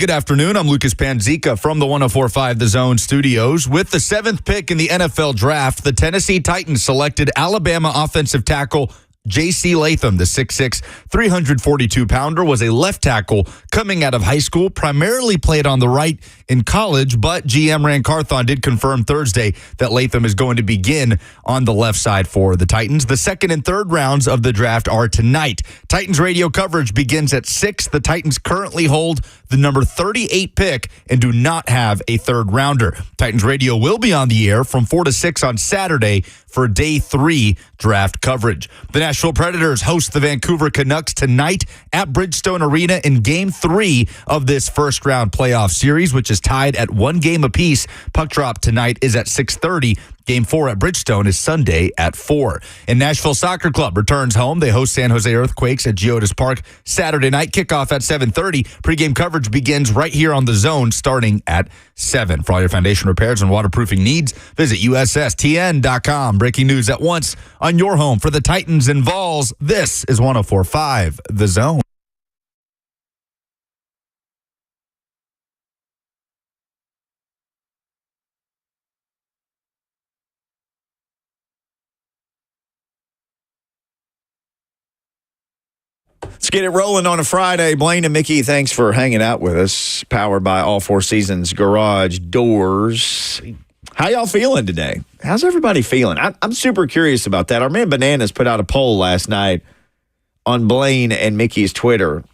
Good afternoon. I'm Lucas Panzica from the 104.5 The Zone studios. With the 7th pick in the NFL draft, the Tennessee Titans selected Alabama offensive tackle JC Latham. The 6'6", 342-pounder was a left tackle coming out of high school, primarily played on the right in college, but GM Rand Carthon did confirm Thursday that Latham is going to begin on the left side for the Titans. The second and third rounds of the draft are tonight. Titans radio coverage begins at 6. The Titans currently hold the number 38 pick and do not have a third rounder. Titans radio will be on the air from 4 to 6 on Saturday for day 3 draft coverage. The Nashville Predators host the Vancouver Canucks tonight at Bridgestone Arena in Game 3 of this first-round playoff series, which is tied at 1 game apiece. Puck drop tonight is at 6:30. Game 4 at Bridgestone is Sunday at 4. And Nashville Soccer Club returns home. They host San Jose Earthquakes at Geodis Park Saturday night. Kickoff at 7:30. Pre-game coverage begins right here on The Zone starting at 7. For all your foundation repairs and waterproofing needs, visit USSTN.com. Breaking news at once on your home for the Titans and Vols. This is 104.5 The Zone. Let's get it rolling on a Friday. Blaine and Mickey, thanks for hanging out with us. Powered by All Four Seasons Garage Doors. How y'all feeling today? How's everybody feeling? I'm super curious about that. Our man Bananas put out a poll last night on Blaine and Mickey's Twitter.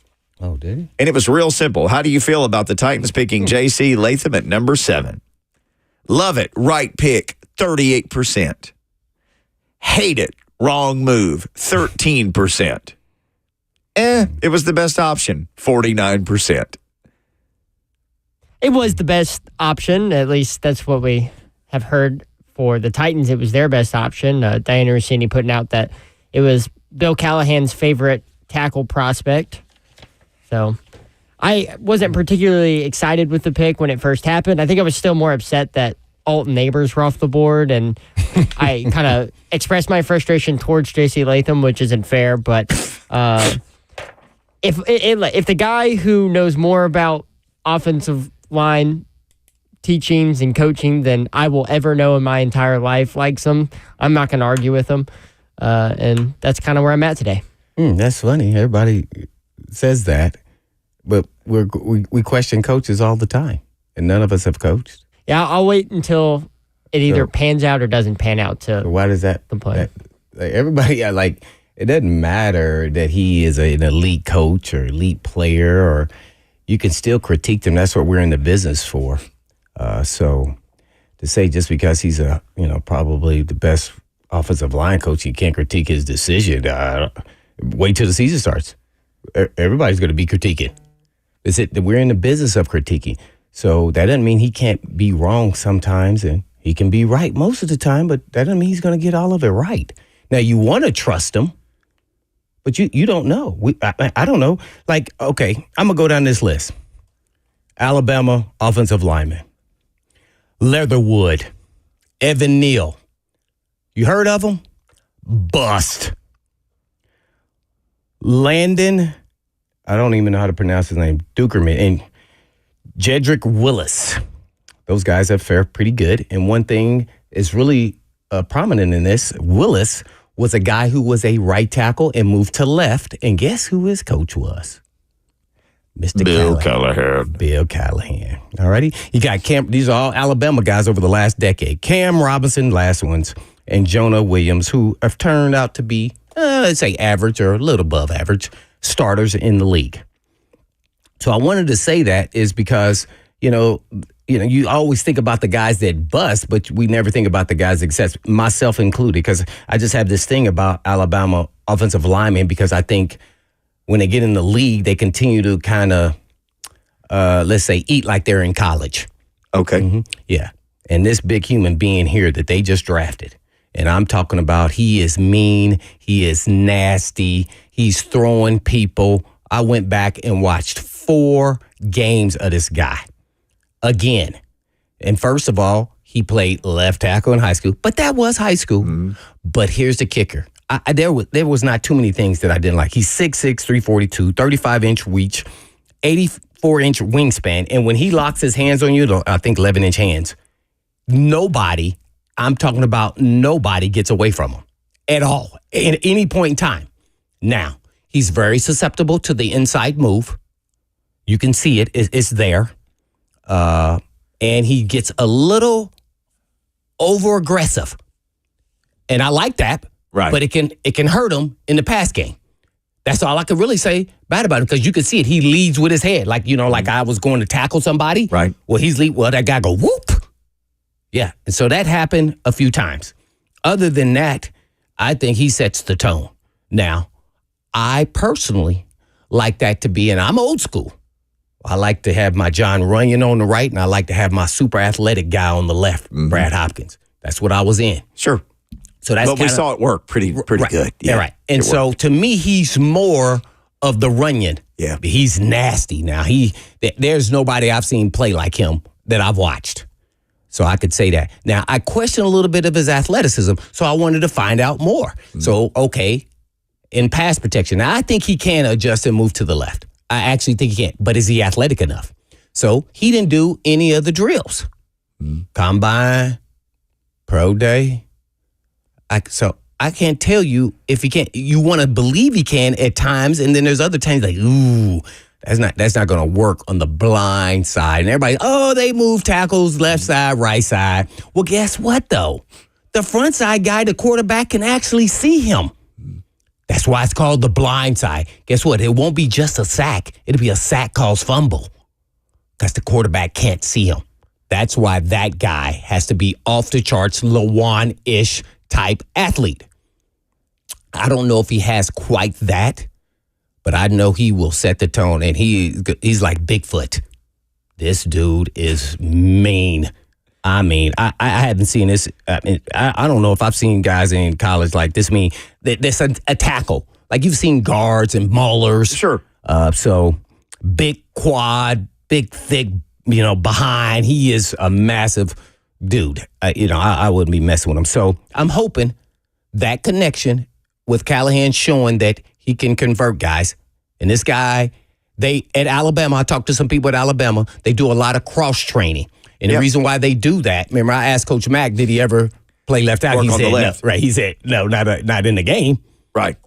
Oh, did he? And it was real simple. How do you feel about the Titans picking JC Latham at number 7? Love it. Right pick, 38%. Hate it. Wrong move, 13%. It was the best option, 49%. It was the best option. At least that's what we have heard for the Titans. It was their best option. Diana Rossini putting out that it was Bill Callahan's favorite tackle prospect. So I wasn't particularly excited with the pick when it first happened. I think I was still more upset that Alton Neighbors were off the board, and I kind of expressed my frustration towards JC Latham, which isn't fair, but if the guy who knows more about offensive line teachings and coaching than I will ever know in my entire life likes him, I'm not going to argue with him. And that's kind of where I'm at today. That's funny. Everybody says that, but we question coaches all the time, and none of us have coached. Yeah, I'll wait until it either pans out or doesn't pan out to why does that complain. Everybody, it doesn't matter that he is an elite coach or elite player, or you can still critique them. That's what we're in the business for. So to say just because he's probably the best offensive line coach, you can't critique his decision. Wait till the season starts. Everybody's going to be critiquing. We're in the business of critiquing. So that doesn't mean he can't be wrong sometimes, and he can be right most of the time, but that doesn't mean he's going to get all of it right. Now, you want to trust him, but you don't know. I don't know. Okay, I'm going to go down this list. Alabama offensive lineman. Leatherwood. Evan Neal. You heard of him? Bust. Landon, I don't even know how to pronounce his name, Dukerman, and Jedrick Willis. Those guys have fared pretty good. And one thing is really prominent in this, Willis was a guy who was a right tackle and moved to left. And guess who his coach was? Mr. Bill Callahan. Bill Callahan. All righty. You got Cam. These are all Alabama guys over the last decade. Cam Robinson, last ones, and Jonah Williams, who have turned out to be, let's say, average or a little above average starters in the league. So I wanted to say that is because, you always think about the guys that bust, but we never think about the guys that success, myself included, because I just have this thing about Alabama offensive linemen, because I think when they get in the league, they continue to kind of, let's say, eat like they're in college. Okay. Mm-hmm. Yeah. And this big human being here that they just drafted, and I'm talking about, he is mean, he is nasty, he's throwing people. I went back and watched 4 games of this guy. Again. And first of all, he played left tackle in high school, but that was high school. Mm-hmm. But here's the kicker. There was not too many things that I didn't like. He's 6'6", 342, 35-inch reach, 4-inch wingspan. And when he locks his hands on you, I think 11-inch hands, nobody, I'm talking about nobody gets away from him at all at any point in time. Now, he's very susceptible to the inside move. You can see it. It's there. And he gets a little over-aggressive. And I like that. Right. But it can hurt him in the pass game. That's all I can really say bad about him, because you can see it. He leads with his head. Like, like I was going to tackle somebody. Right. Well, that guy go whoop. Yeah. And so that happened a few times. Other than that, I think he sets the tone. Now, I personally like that to be, and I'm old school. I like to have my John Runyon on the right, and I like to have my super athletic guy on the left, Brad Hopkins. That's what I was in. Sure. So that's but we saw it work pretty right, good. Yeah, right. And so to me, he's more of the Runyon. Yeah. He's nasty. Now, there's nobody I've seen play like him that I've watched. So I could say that. Now, I question a little bit of his athleticism, so I wanted to find out more. So, okay, in pass protection, now I think he can adjust and move to the left. I actually think he can. But is he athletic enough? So he didn't do any of the drills. Combine, pro day. So I can't tell you if he can. You want to believe he can at times, and then there's other times like, ooh, that's not going to work on the blind side. And everybody, they move tackles left side, right side. Well, guess what though? The front side guy, the quarterback, can actually see him. That's why it's called the blind side. Guess what? It won't be just a sack. It'll be a sack caused fumble, because the quarterback can't see him. That's why that guy has to be off the charts, Lawan-ish type athlete. I don't know if he has quite that, but I know he will set the tone, and he's like Bigfoot. This dude is mean. I mean, I haven't seen this. I don't know if I've seen guys in college like this mean. That's a tackle. Like you've seen guards and maulers. Sure. So big quad, big thick, behind. He is a massive dude. I wouldn't be messing with him. So I'm hoping that connection with Callahan showing that he can convert guys. And this guy, at Alabama, I talked to some people at Alabama, they do a lot of cross training. And the reason why they do that, remember I asked Coach Mack, did he ever play left out? He said, no. Right. He said, no, not in the game. Right.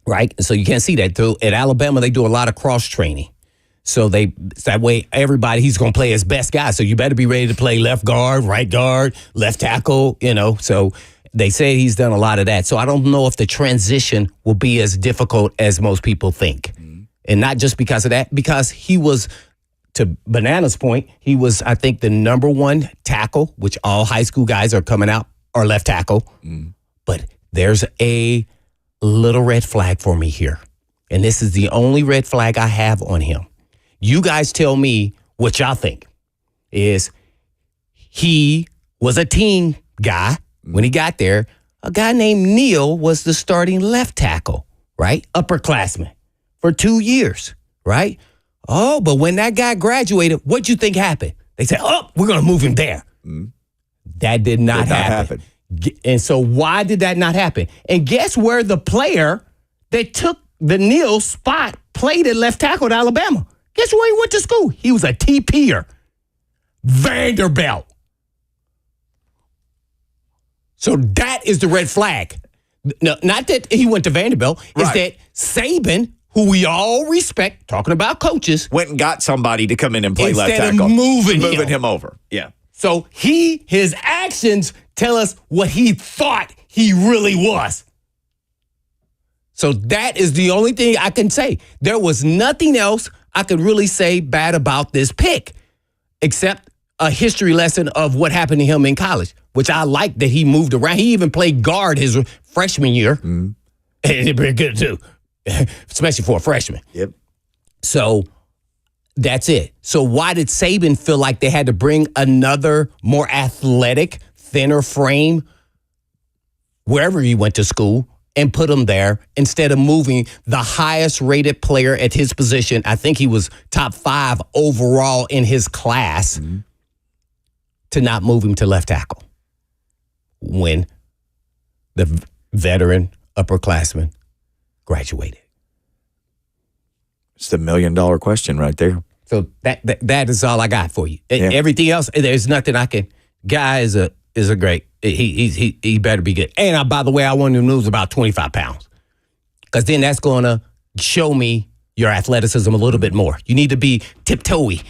Right. So you can't see that. At Alabama, they do a lot of cross training. So that way he's going to play his best guy. So you better be ready to play left guard, right guard, left tackle, So they say he's done a lot of that. So I don't know if the transition will be as difficult as most people think. And not just because of that, because he was, to Banana's point, he was, I think, the number one tackle, which all high school guys are coming out, are left tackle. But there's a little red flag for me here. And this is the only red flag I have on him. You guys tell me what y'all think. Is he was a team guy when he got there. A guy named Neal was the starting left tackle, right? Upperclassman for 2 years, right? Oh, but when that guy graduated, what'd you think happened? They said, we're going to move him there. That did not happen. And so why did that not happen? And guess where the player that took the Neal spot played at left tackle at Alabama? Guess where he went to school? He was a TP'er. Vanderbilt. So that is the red flag. No, not that he went to Vanderbilt. It's that Saban, who we all respect, talking about coaches, went and got somebody to come in and play left instead tackle. of moving him over. Yeah. So his actions tell us what he thought he really was. So that is the only thing I can say. There was nothing else I could really say bad about this pick, except a history lesson of what happened to him in college, which I like that he moved around. He even played guard his freshman year. And it'd be good too, especially for a freshman. Yep. So that's it. So why did Saban feel like they had to bring another more athletic, thinner frame wherever he went to school and put him there instead of moving the highest rated player at his position? I think he was top 5 overall in his class, to not move him to left tackle when the veteran upperclassman graduated. It's the $1 million question right there. So that is all I got for you. Everything else, there's nothing I can. Guy is a great. He better be good. And by the way, I want him to lose about 25 pounds, because then that's going to show me your athleticism a little bit more. You need to be tiptoey,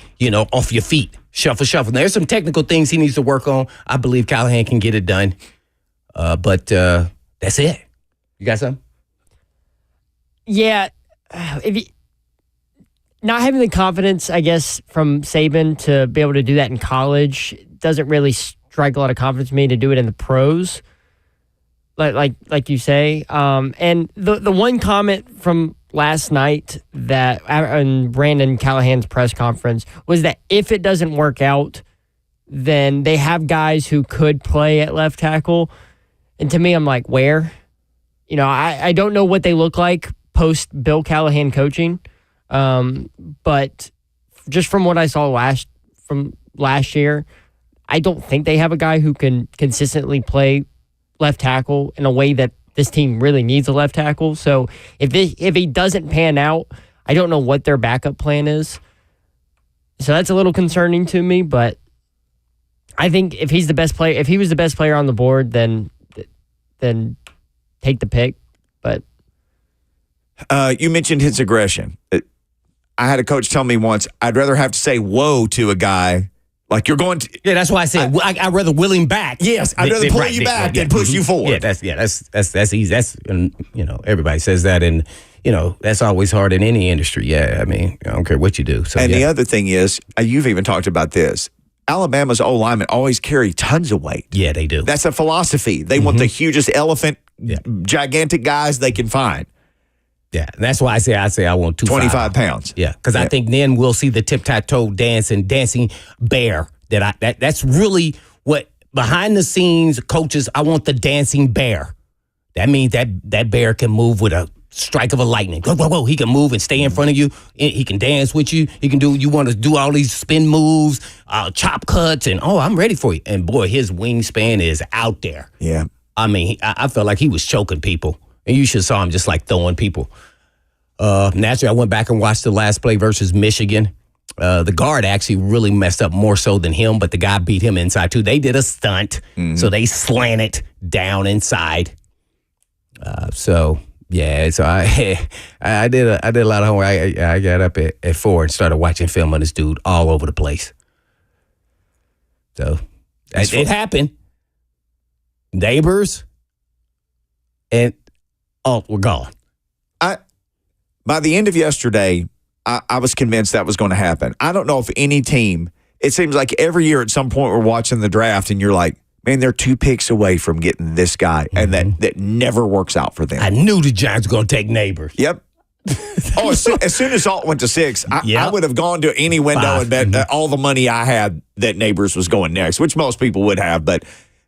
off your feet, shuffle. There's some technical things he needs to work on. I believe Callahan can get it done. But that's it. You got something? Yeah. Not having the confidence, I guess, from Saban to be able to do that in college doesn't really strike a lot of confidence in me to do it in the pros, like you say. And the one comment from last night that in Brandon Callahan's press conference was that if it doesn't work out, then they have guys who could play at left tackle. And to me, I'm like, where? I don't know what they look like post Bill Callahan coaching. But just from what I saw last year, I don't think they have a guy who can consistently play left tackle in a way that this team really needs a left tackle. So if he doesn't pan out, I don't know what their backup plan is. So that's a little concerning to me, but I think if he was the best player on the board, then take the pick. But you mentioned his aggression. I had a coach tell me once, I'd rather have to say whoa to a guy like you're going to. Yeah, that's why I said I'd rather will him back. Yes, I'd rather pull you back than push you forward. That's easy. That's everybody says that, and that's always hard in any industry. Yeah, I mean, I don't care what you do. So, and the other thing is, you've even talked about this. Alabama's O-linemen always carry tons of weight. Yeah, they do. That's a philosophy. They want the hugest elephant, gigantic guys they can find. Yeah, and that's why I say I want 25 pounds. Yeah, because I think then we'll see the tip-tap-toe dancing bear. That's really what behind the scenes coaches. I want the dancing bear. That means that bear can move with a strike of a lightning. Whoa. He can move and stay in front of you. He can dance with you. He can do. You want to do all these spin moves, chop cuts, and I'm ready for you. And boy, his wingspan is out there. Yeah, I mean, I felt like he was choking people. And you should saw him just like throwing people. Naturally, I went back and watched the last play versus Michigan. The guard actually really messed up more so than him, but the guy beat him inside too. They did a stunt, so they slanted down inside. So I did a lot of homework. I got up at 4 and started watching film on this dude all over the place. So it happened. Neighbors and we're gone. By the end of yesterday, I was convinced that was going to happen. I don't know if any team, it seems like every year at some point we're watching the draft and you're like, man, they're 2 picks away from getting this guy, and that never works out for them. I knew the Giants were going to take Neighbors. Yep. As soon as Alt went to 6, I would have gone to any window and bet all the money I had that Neighbors was going next, which most people would have. But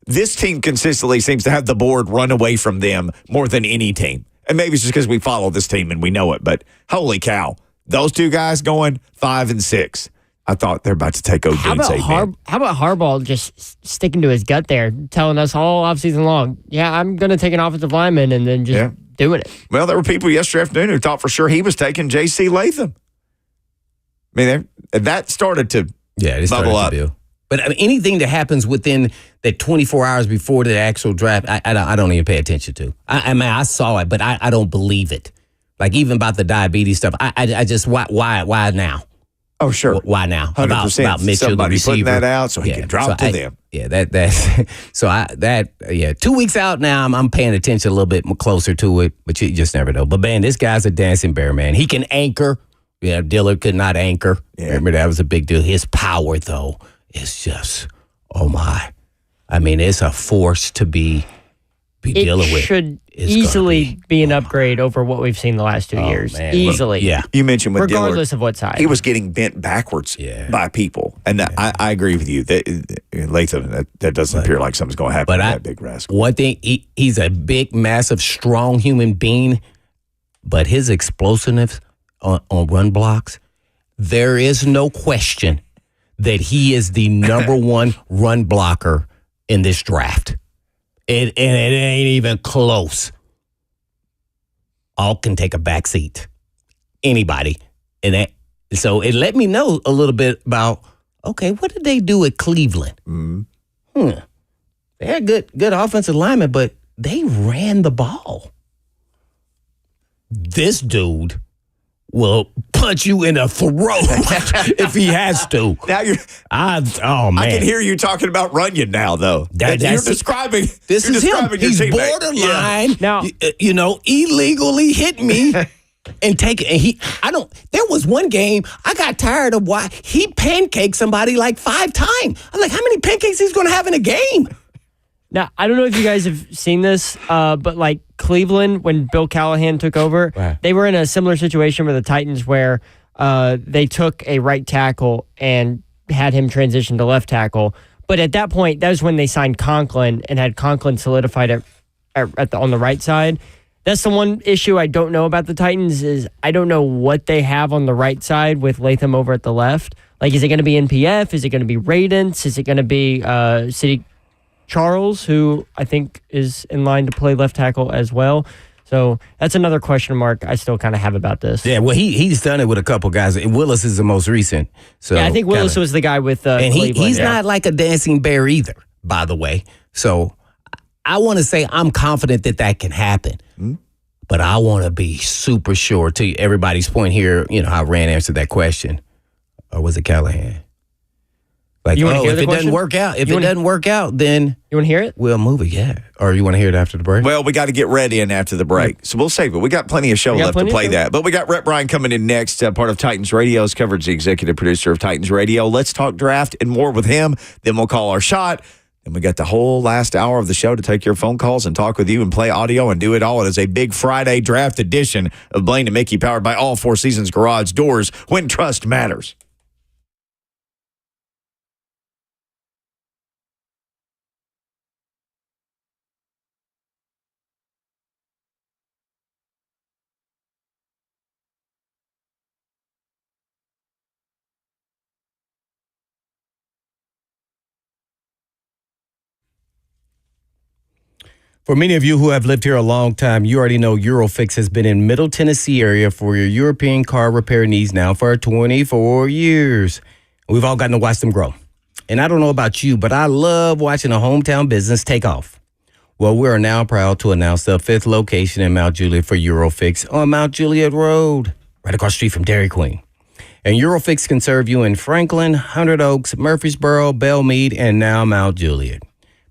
this team consistently seems to have the board run away from them more than any team. And maybe it's just because we follow this team and we know it, but holy cow. Those 2 guys going 5 and 6. I thought they're about to take OJ and say, how about Harbaugh just sticking to his gut there, telling us all offseason long, I'm going to take an offensive lineman, and then just doing it. Well, there were people yesterday afternoon who thought for sure he was taking JC Latham. I mean, that started to bubble up. But I mean, anything that happens within that 24 hours before the actual draft, I don't even pay attention to. I mean, I saw it, but I don't believe it. Like even about the diabetes stuff, I just why now? Oh, sure. Why now? 100%. About Mitchell, somebody the receiver. putting that out so he can drop to them. Yeah, that's 2 weeks out now. I'm paying attention a little bit closer to it, but you just never know. But man, this guy's a dancing bear, man. He can anchor. Yeah, Dillard could not anchor. Yeah. Remember that was a big deal. His power though is just my. I mean, it's a force to be dealing with. It should easily be an upgrade over what we've seen the last 2 years. Man. Easily. Yeah. You mentioned with regardless Dillard, of what side. he was getting bent backwards by people. And I agree with you. Latham, that doesn't appear like something's going to happen to that big rascal. One thing, he's a big, massive, strong human being, but his explosiveness on run blocks, there is no question that he is the number one run blocker in this draft. And it ain't even close. All can take a back seat. Anybody. And So it let me know a little bit about, okay, what did they do at Cleveland? They had good offensive linemen, but they ran the ball. This dude will punch you in the throat if he has to. Now man. I can hear you talking about Runyon now, though. You're describing. This you're is him. describing your He's teammate. borderline. Yeah. Now, illegally hit me and take it. And there was one game I got tired of why he pancaked somebody like 5 times. I'm like, how many pancakes he's going to have in a game? Now, I don't know if you guys have seen this, but like Cleveland, when Bill Callahan took over, they were in a similar situation with the Titans where they took a right tackle and had him transition to left tackle. But at that point, that was when they signed Conklin and had Conklin solidified on the right side. That's the one issue I don't know about the Titans is I don't know what they have on the right side with Latham over at the left. Like, is it going to be NPF? Is it going to be Radence? Is it going to be City Charles, who I think is in line to play left tackle as well? So that's another question mark I still kind of have about this. Yeah, well, he's done it with a couple guys. And Willis is the most recent. So yeah, I think Willis was the guy with and Cleveland. He's not like a dancing bear either, by the way. So I want to say I'm confident that can happen. But I want to be super sure, to everybody's point here, how Rand answered that question. Or was it Callahan? Like, if it doesn't work out, then you want to hear it? We'll move it, yeah. Or you want to hear it after the break? Well, we got to get ready in after the break. So we'll save it. We got plenty of show left to play that. But we got Rhett Bryan coming in next, part of Titans Radio's coverage, the executive producer of Titans Radio. Let's talk draft and more with him. Then we'll call our shot. And we got the whole last hour of the show to take your phone calls and talk with you and play audio and do it all. It is a big Friday draft edition of Blaine and Mickey, powered by All Four Seasons Garage Doors, when trust matters. For many of you who have lived here a long time, you already know Eurofix has been in Middle Tennessee area for your European car repair needs now for 24 years. We've all gotten to watch them grow. And I don't know about you, but I love watching a hometown business take off. Well, we are now proud to announce the 5th location in Mount Juliet for Eurofix on Mount Juliet Road, right across the street from Dairy Queen. And Eurofix can serve you in Franklin, Hundred Oaks, Murfreesboro, Belmead, and now Mount Juliet.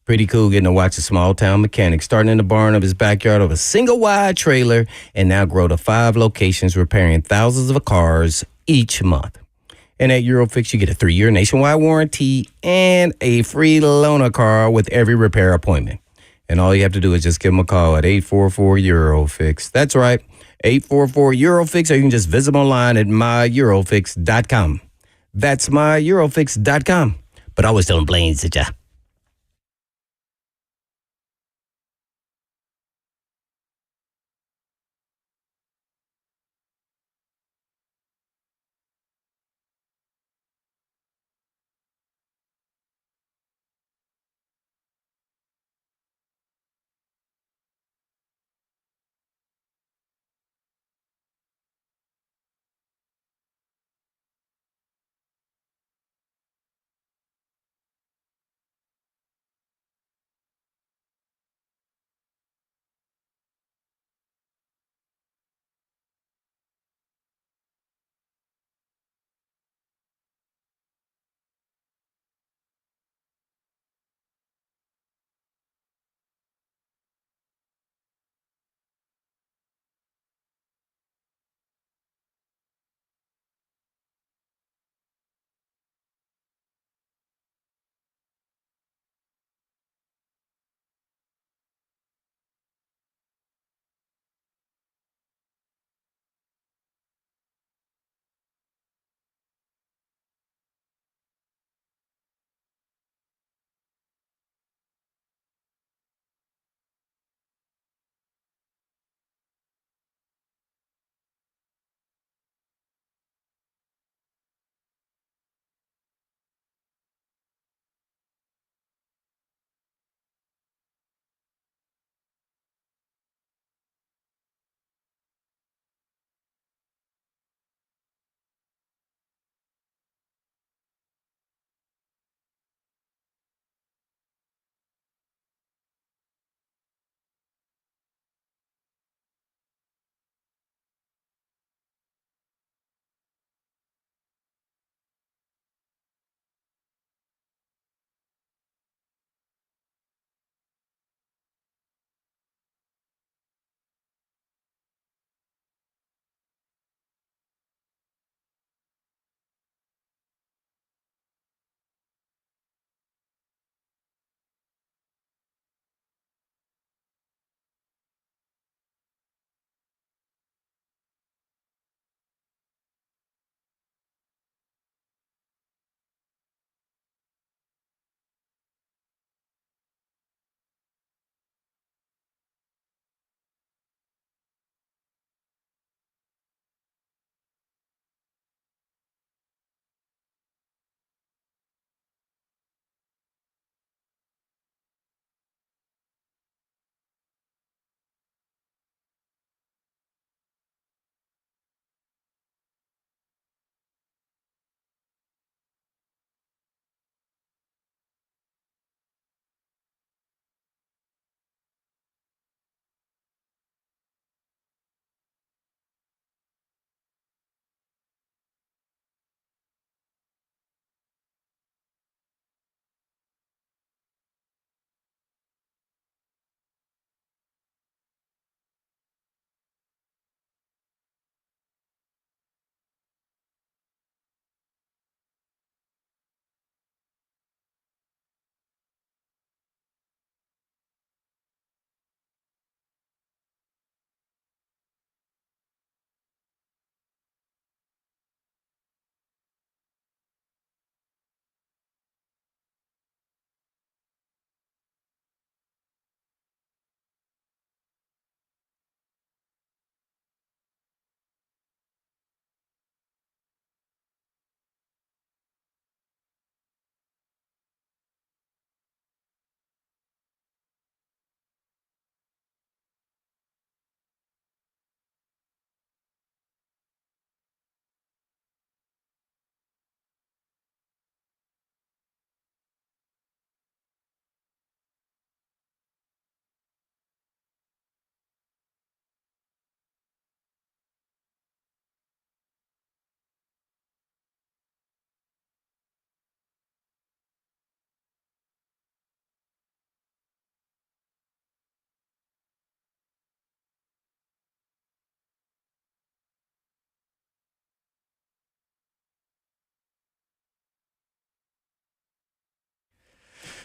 Pretty cool getting to watch a small-town mechanic starting in the barn of his backyard of a single-wide trailer and now grow to 5 locations repairing thousands of cars each month. And at Eurofix, you get a 3-year nationwide warranty and a free loaner car with every repair appointment. And all you have to do is just give them a call at 844-EUROFIX. That's right, 844-EUROFIX, or you can just visit them online at myEurofix.com. That's myEurofix.com. But I always tell them Blaine's at ya.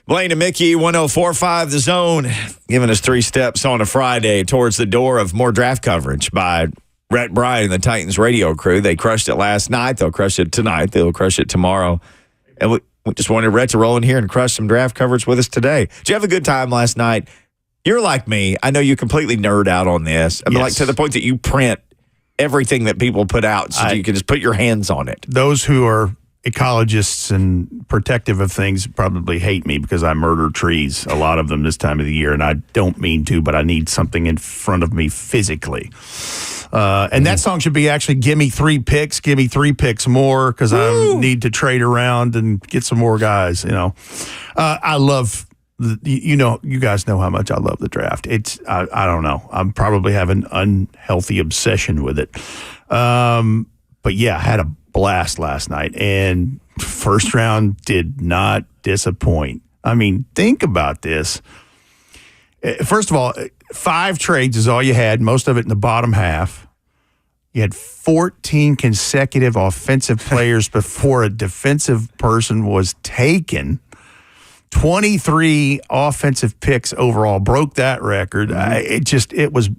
Blaine and Mickey, 104.5 The Zone, giving us 3 steps on a Friday towards the door of more draft coverage by Rhett Bryan and the Titans radio crew. They crushed it last night. They'll crush it tonight. They'll crush it tomorrow. And we just wanted Rhett to roll in here and crush some draft coverage with us today. Did you have a good time last night? You're like me. I know you completely nerd out on this. I mean, like to the point that you print everything that people put out so you can just put your hands on it. Those who are ecologists and protective of things probably hate me because I murder trees, a lot of them this time of the year, and I don't mean to, but I need something in front of me physically. And that song should be actually give me 3 picks more, because I need to trade around and get some more guys. I love you guys know how much I love the draft. I don't know, I'm probably have an unhealthy obsession with it. But yeah, I had a blast last night, and first round did not disappoint. I mean, think about this. First of all, 5 trades is all you had, most of it in the bottom half. You had 14 consecutive offensive players before a defensive person was taken. 23 offensive picks overall, broke that record. To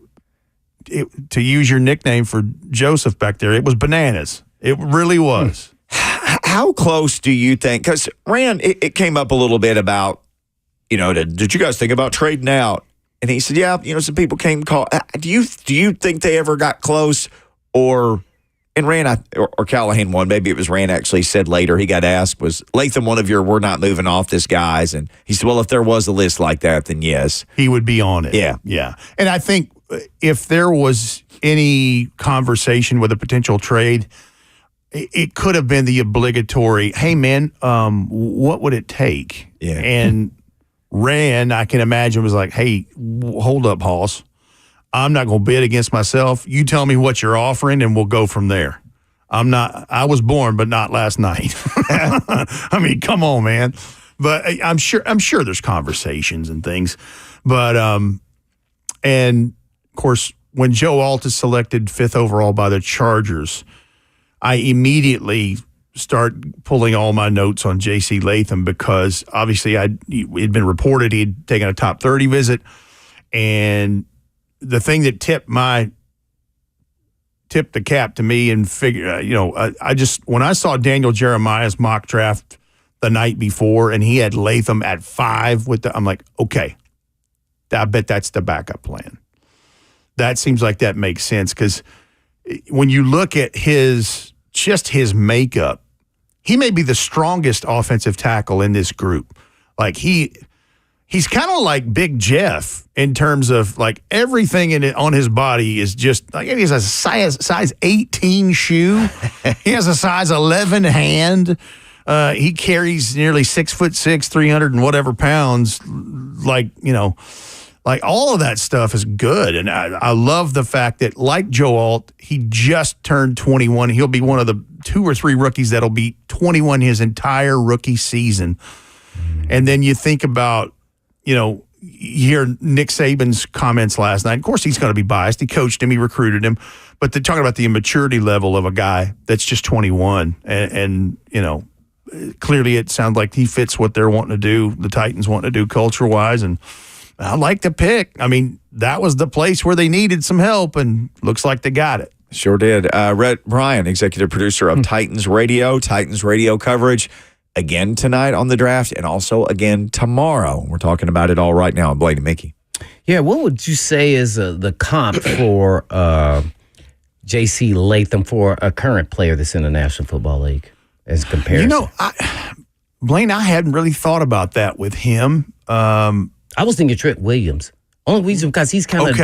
use your nickname for Joseph back there, it was bananas. It really was. How close do you think? Because Rand, it came up a little bit about, did you guys think about trading out? And he said, yeah, some people came and called. Do you think they ever got close? And Rand, or Callahan won, maybe it was Rand actually said later, he got asked, was Latham one of your we're not moving off this guys? And he said, well, if there was a list like that, then yes. He would be on it. Yeah. Yeah. And I think if there was any conversation with a potential trade, it could have been the obligatory, hey, man, what would it take? Yeah. And Rand, I can imagine, was like, hey, hold up, Hoss. I'm not going to bid against myself. You tell me what you're offering, and we'll go from there. I was born, but not last night. I mean, come on, man. But I'm sure there's conversations and things. But, and of course, when Joe Alt is selected 5th overall by the Chargers, I immediately start pulling all my notes on JC Latham, because obviously it had been reported he'd taken a top 30 visit. And the thing that tipped the cap to me and when I saw Daniel Jeremiah's mock draft the night before and he had Latham at 5 I'm like, okay, I bet that's the backup plan. That seems like that makes sense, because when you look at his makeup, he may be the strongest offensive tackle in this group. Like he's kind of like Big Jeff in terms of like everything on his body is just like, he has a size 18 shoe. He has a size 11 hand. He carries nearly 6'6", 300 and whatever pounds. Like all of that stuff is good. And I love the fact that, like Joe Alt, he just turned 21. He'll be one of the 2 or 3 rookies that'll be 21 his entire rookie season. And then you think about, you hear Nick Saban's comments last night. Of course, he's going to be biased. He coached him. He recruited him. But they're talking about the immaturity level of a guy that's just 21. And clearly it sounds like he fits what they're wanting to do, the Titans wanting to do culture-wise. And I like the pick. I mean, that was the place where they needed some help, and looks like they got it. Sure did. Rhett Bryan, executive producer of Titans Radio coverage. Again tonight on the draft, and also again tomorrow. We're talking about it all right now on Blaine and Mickey. Yeah, what would you say is the comp for JC Latham for a current player that's in the National Football League as comparison? Blaine, I hadn't really thought about that with him. I was thinking Trent Williams. Only reason because he's kind of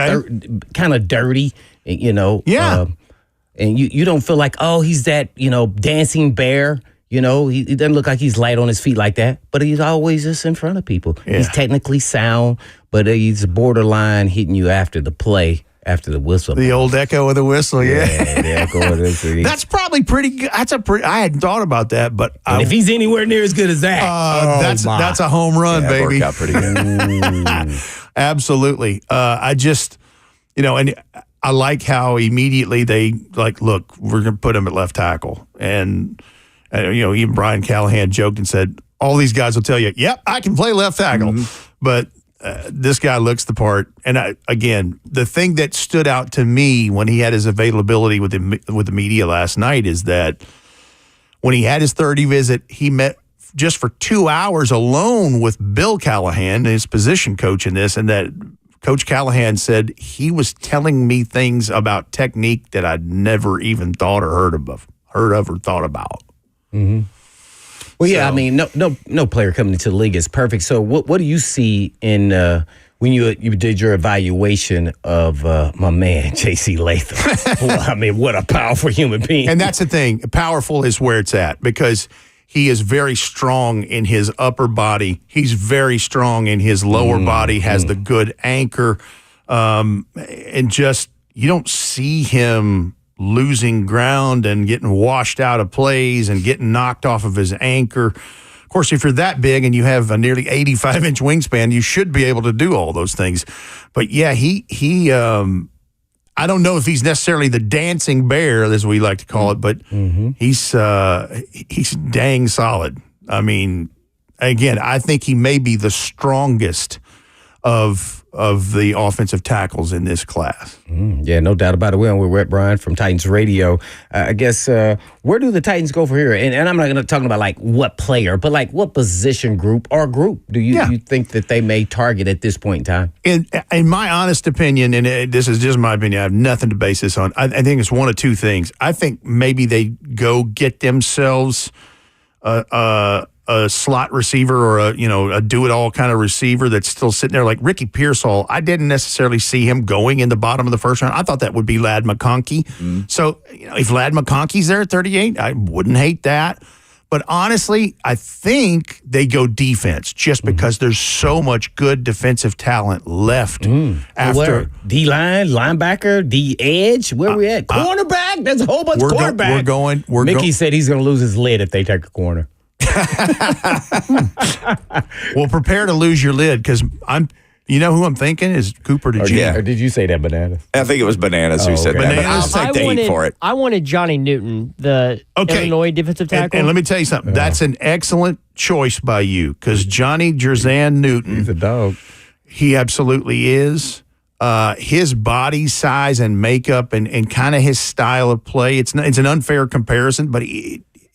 dirty, Yeah. And you don't feel like, oh, he's that, dancing bear. He doesn't look like he's light on his feet like that, but he's always just in front of people. Yeah. He's technically sound, but he's borderline hitting you after the play, after the whistle. The old echo of the whistle, yeah. The echo of the whistle. That's probably pretty good. I hadn't thought about that, but if he's anywhere near as good as that, that's a home run, baby. Worked out pretty good. Absolutely. I just, and I like how immediately they look, we're going to put him at left tackle. And, even Brian Callahan joked and said, all these guys will tell you, yep, I can play left tackle. But this guy looks the part. And again, the thing that stood out to me when he had his availability with the media last night is that when he had his 30 visit, he met just for 2 hours alone with Bill Callahan, his position coach in this, and that Coach Callahan said he was telling me things about technique that I'd never even thought or heard of or thought about. Well, yeah, I mean, no player coming into the league is perfect. So what do you see in when you did your evaluation of my man, JC Latham? Well, I mean, what a powerful human being. And that's the thing. Powerful is where it's at because he is very strong in his upper body. He's very strong in his lower body, has the good anchor. And just, you don't see him losing ground and getting washed out of plays and getting knocked off of his anchor. Of course, if you're that big and you have a nearly 85-inch wingspan, you should be able to do all those things. But yeah, he I don't know if he's necessarily the dancing bear, as we like to call it, but he's dang solid. I mean, again, I think he may be the strongest of the offensive tackles in this class. Yeah, no doubt about it. We're on with Rhett Bryan from Titans Radio. I guess, where do the Titans go from here? And I'm not going to talk about, like, what player, but, like, what position group do you think that they may target at this point in time? In my honest opinion, and this is just my opinion, I have nothing to base this on, I think it's one of two things. I think maybe they go get themselves a slot receiver or a do-it-all kind of receiver that's still sitting there like Ricky Pearsall. I didn't necessarily see him going in the bottom of the first round. I thought that would be Ladd McConkey. So if Ladd McConkey's there at 38, I wouldn't hate that. But honestly, I think they go defense just because there's so much good defensive talent left after. D-line, linebacker, D-edge, where we at? Cornerback? There's a whole bunch of cornerbacks. Mickey said he's going to lose his lid if they take a corner. Well, prepare to lose your lid because you know who I'm thinking is Cooper DeJean. Or did you say that, Bananas? I think it was Bananas who said that. But I'll take the heat for it. I wanted Johnny Newton, the Illinois defensive tackle. And let me tell you something. That's an excellent choice by you because Johnny Jerzan Newton. He's a dog. He absolutely is. His body size and makeup and kind of his style of play, it's an unfair comparison, but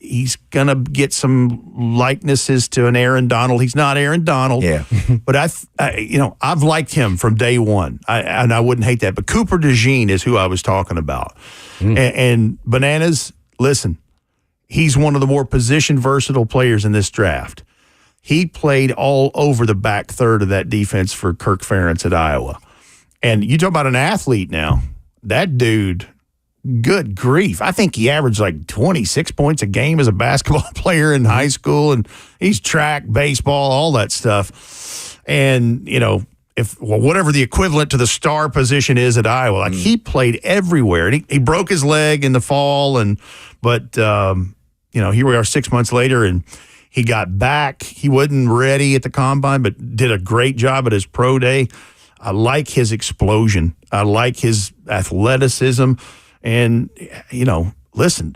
he's going to get some likenesses to an Aaron Donald. He's not Aaron Donald. Yeah. But I've liked him from day one. And I wouldn't hate that. But Cooper DeJean is who I was talking about. And Bananas, listen, he's one of the more position versatile players in this draft. He played all over the back third of that defense for Kirk Ferentz at Iowa. And you talk about an athlete now. That dude, good grief. I think he averaged like 26 points a game as a basketball player in high school, and he's track, baseball, all that stuff. And, whatever the equivalent to the star position is at Iowa, like he played everywhere. And he broke his leg in the fall, but here we are 6 months later, and he got back. He wasn't ready at the combine, but did a great job at his pro day. I like his explosion. I like his athleticism. And, listen,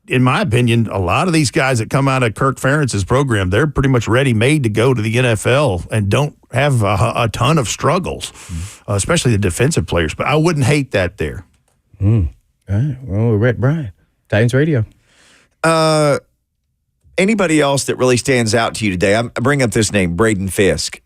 in my opinion, a lot of these guys that come out of Kirk Ferentz's program, they're pretty much ready-made to go to the NFL and don't have a ton of struggles, especially the defensive players. But I wouldn't hate that there. All right. Well, we're Rhett Bryan, Titans Radio. Anybody else that really stands out to you today? I bring up this name, Braden Fisk.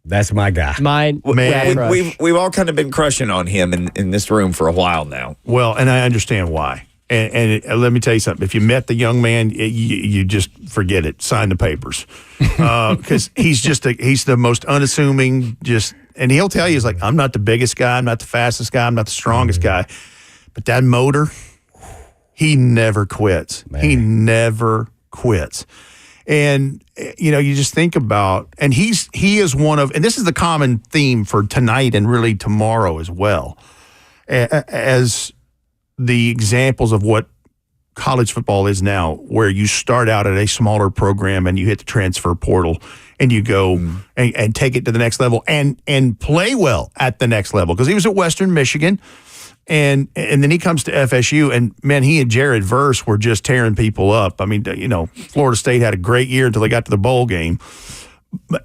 That's my guy. Mine, man. We've all kind of been crushing on him in this room for a while now. Well, and I understand why. And let me tell you something. If you met the young man, you just forget it. Sign the papers. Because he's the most unassuming, and he'll tell you, he's like, I'm not the biggest guy. I'm not the fastest guy. I'm not the strongest guy. But that motor, he never quits. Man. He never quits. And, you just think about, and he is one of, and this is the common theme for tonight and really tomorrow as well, as the examples of what college football is now, where you start out at a smaller program and you hit the transfer portal and you go and take it to the next level and play well at the next level. Because he was at Western Michigan. And then he comes to FSU, and, man, he and Jared Verse were just tearing people up. I mean, Florida State had a great year until they got to the bowl game.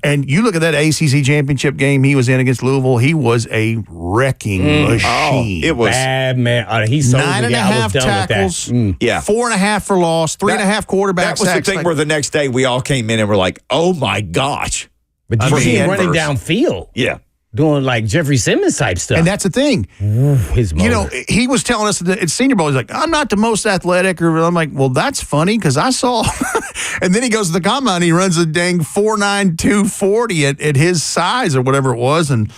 And you look at that ACC championship game he was in against Louisville, he was a wrecking machine. It was bad, man. He sold 9.5 tackles, 4.5 for loss, 3.5 quarterback sacks. That was the thing where the next day we all came in and were like, oh, my gosh. But you see him running downfield. Yeah. Doing like Jeffrey Simmons type stuff. And that's the thing. His motor. He was telling us at Senior Bowl, he's like, I'm not the most athletic. I'm like, well, that's funny because I saw. And then he goes to the combine and he runs a dang 4.9 240 at his size or whatever it was. And,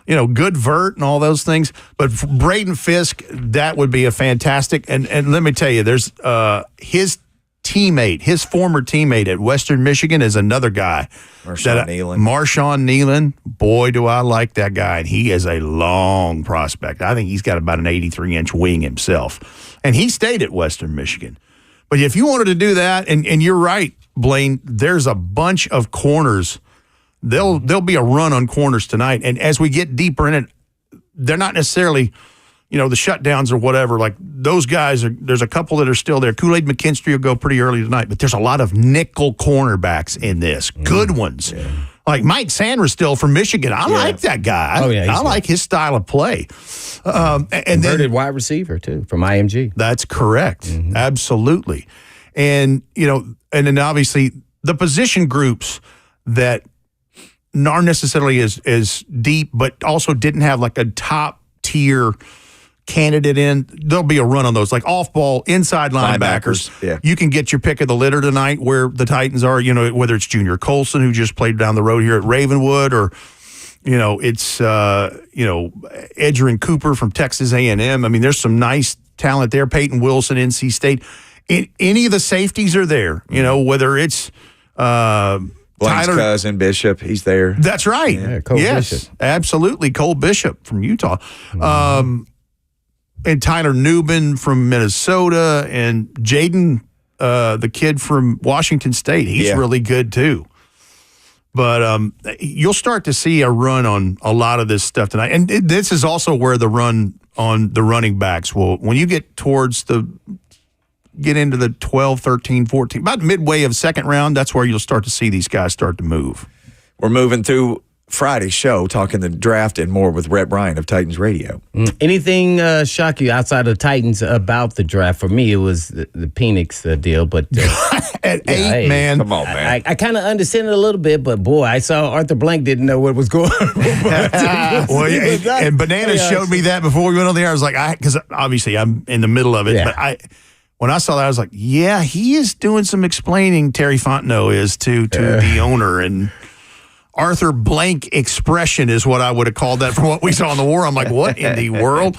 good vert and all those things. But for Braden Fisk, that would be a fantastic. And let me tell you, there's his former teammate at Western Michigan is another guy. Marshawn Nealon. Boy, do I like that guy. And he is a long prospect. I think he's got about an 83-inch wing himself. And he stayed at Western Michigan. But if you wanted to do that, and you're right, Blaine, there's a bunch of corners. There'll be a run on corners tonight. And as we get deeper in it, they're not necessarily – the shutdowns or whatever, like those guys, there's a couple that are still there. Kool-Aid McKinstry will go pretty early tonight, but there's a lot of nickel cornerbacks in this. Good ones. Yeah. Like Mike Sanders still from Michigan. I like that guy. I like his style of play. And converted wide receiver, too, from IMG. That's correct. Mm-hmm. Absolutely. And, and then obviously the position groups that aren't necessarily as deep, but also didn't have like a top tier candidate in, there'll be a run on those, like off-ball inside linebackers. Yeah. You can get your pick of the litter tonight where the Titans are, whether it's Junior Colson, who just played down the road here at Ravenwood, or, it's, Edgerrin Cooper from Texas A&M. I mean, there's some nice talent there. Peyton Wilson, NC State. Any of the safeties are there, whether it's Blaine's cousin, Bishop, he's there. That's right. Yeah, Cole Bishop. Absolutely. Cole Bishop from Utah. And Tyler Newbin from Minnesota, and Jaden, the kid from Washington State. He's really good too. But you'll start to see a run on a lot of this stuff tonight. And this is also where the run on the running backs will, when you get into the 12, 13, 14, about midway of second round, that's where you'll start to see these guys start to move. We're moving through Friday's show, talking the draft and more with Rhett Bryan of Titans Radio. Anything shock you outside of Titans about the draft? For me, it was the Penix deal, but at 8, man. Come on, man. I kind of understand it a little bit, but boy, I saw Arthur Blank didn't know what was going on. And Bananas showed me that before we went on the air. I was like, because obviously I'm in the middle of it, but when I saw that, I was like, yeah, he is doing some explaining. Terry Fontenot is to the owner, and Arthur Blank expression is what I would have called that from what we saw in the war. I'm like, what in the world?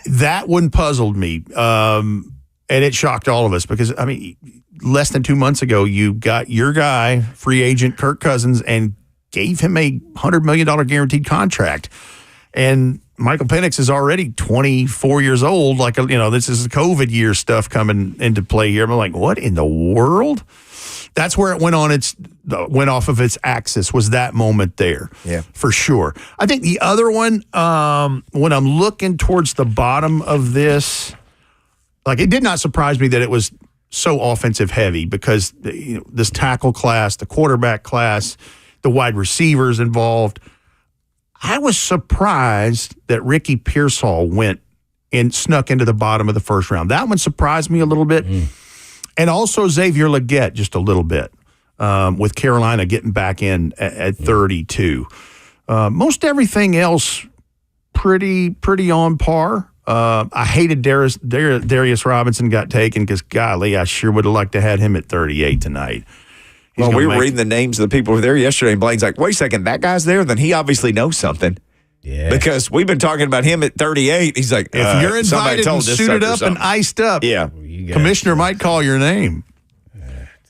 That one puzzled me. And it shocked all of us because, I mean, less than 2 months ago, you got your guy, free agent Kirk Cousins, and gave him a $100 million guaranteed contract. And Michael Penix is already 24 years old. Like, this is COVID year stuff coming into play here. I'm like, what in the world? That's where it went off of its axis, was that moment there. Yeah. For sure. I think the other one, when I'm looking towards the bottom of this, like, it did not surprise me that it was so offensive heavy because this tackle class, the quarterback class, the wide receivers involved. I was surprised that Ricky Pearsall went and snuck into the bottom of the first round. That one surprised me a little bit. And also Xavier Legette just a little bit, with Carolina getting back in at 32. Most everything else pretty on par. I hated Darius Robinson got taken because, golly, I sure would have liked to have had him at 38 tonight. Well, we were reading the names of the people who were there yesterday, and Blaine's like, wait a second, that guy's there? Then he obviously knows something. Yeah. Because we've been talking about him at 38. He's like, if you're invited and suited up and iced up, commissioner might call your name.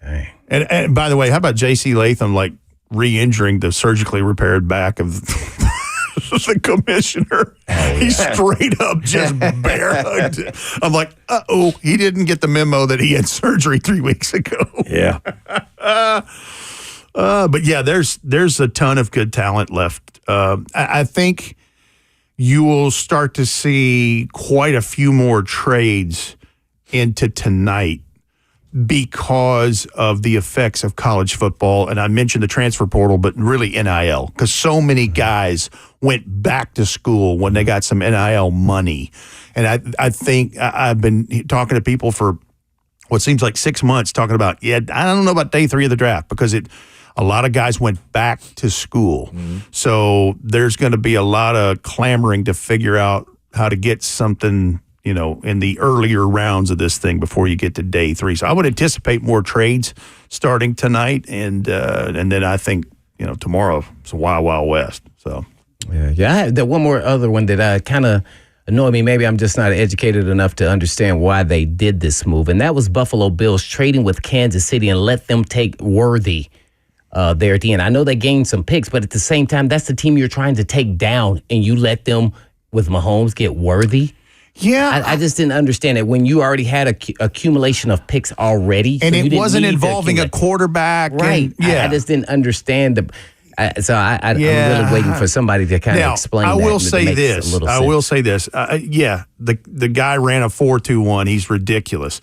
Dang. And by the way, how about JC Latham, like, re-injuring the surgically repaired back of the commissioner? He straight up just bear hugged. I'm like, he didn't get the memo that he had surgery 3 weeks ago. Yeah. But yeah, there's a ton of good talent left. I think, you will start to see quite a few more trades into tonight because of the effects of college football. And I mentioned the transfer portal, but really NIL, because so many guys went back to school when they got some NIL money. And I think I've been talking to people for what seems like 6 months talking about, I don't know about day 3 of the draft because a lot of guys went back to school. Mm-hmm. So there's going to be a lot of clamoring to figure out how to get something, in the earlier rounds of this thing before you get to day 3. So I would anticipate more trades starting tonight. And then I think, tomorrow it's a wild, wild west. So, yeah. I had that one more other one that kind of annoyed me. Maybe I'm just not educated enough to understand why they did this move. And that was Buffalo Bills trading with Kansas City and let them take Worthy there at the end. I know they gained some picks, but at the same time, that's the team you're trying to take down, and you let them, with Mahomes, get Worthy. Yeah. I just didn't understand it when you already had a accumulation of picks already. And so it wasn't involving a quarterback. Right. And, I just didn't understand I'm really waiting for somebody to kind of explain that. I will say this. The guy ran a 4.21. He's ridiculous.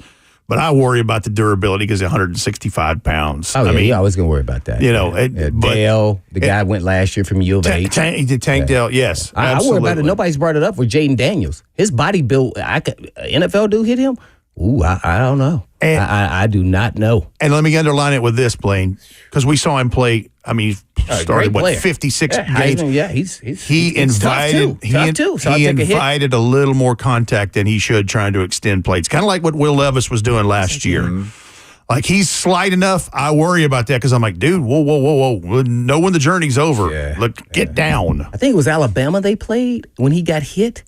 But I worry about the durability because he's 165 pounds. Oh, yeah, you're always going to worry about that. Dale, the guy went last year from U of H. Tank Dale, yes. I worry about it. Nobody's brought it up with Jaden Daniels. His body build, NFL dude hit him? Ooh, I don't know. I do not know. And let me underline it with this, Blaine, because we saw him play. I mean, he started 56 games. Yeah, he invited a little more contact than he should, trying to extend plays. Kind of like what Will Levis was doing last year. Mm-hmm. Like, he's slight enough. I worry about that because I'm like, dude, whoa. Know when the journey's over. Yeah, Look, get down. I think it was Alabama they played when he got hit.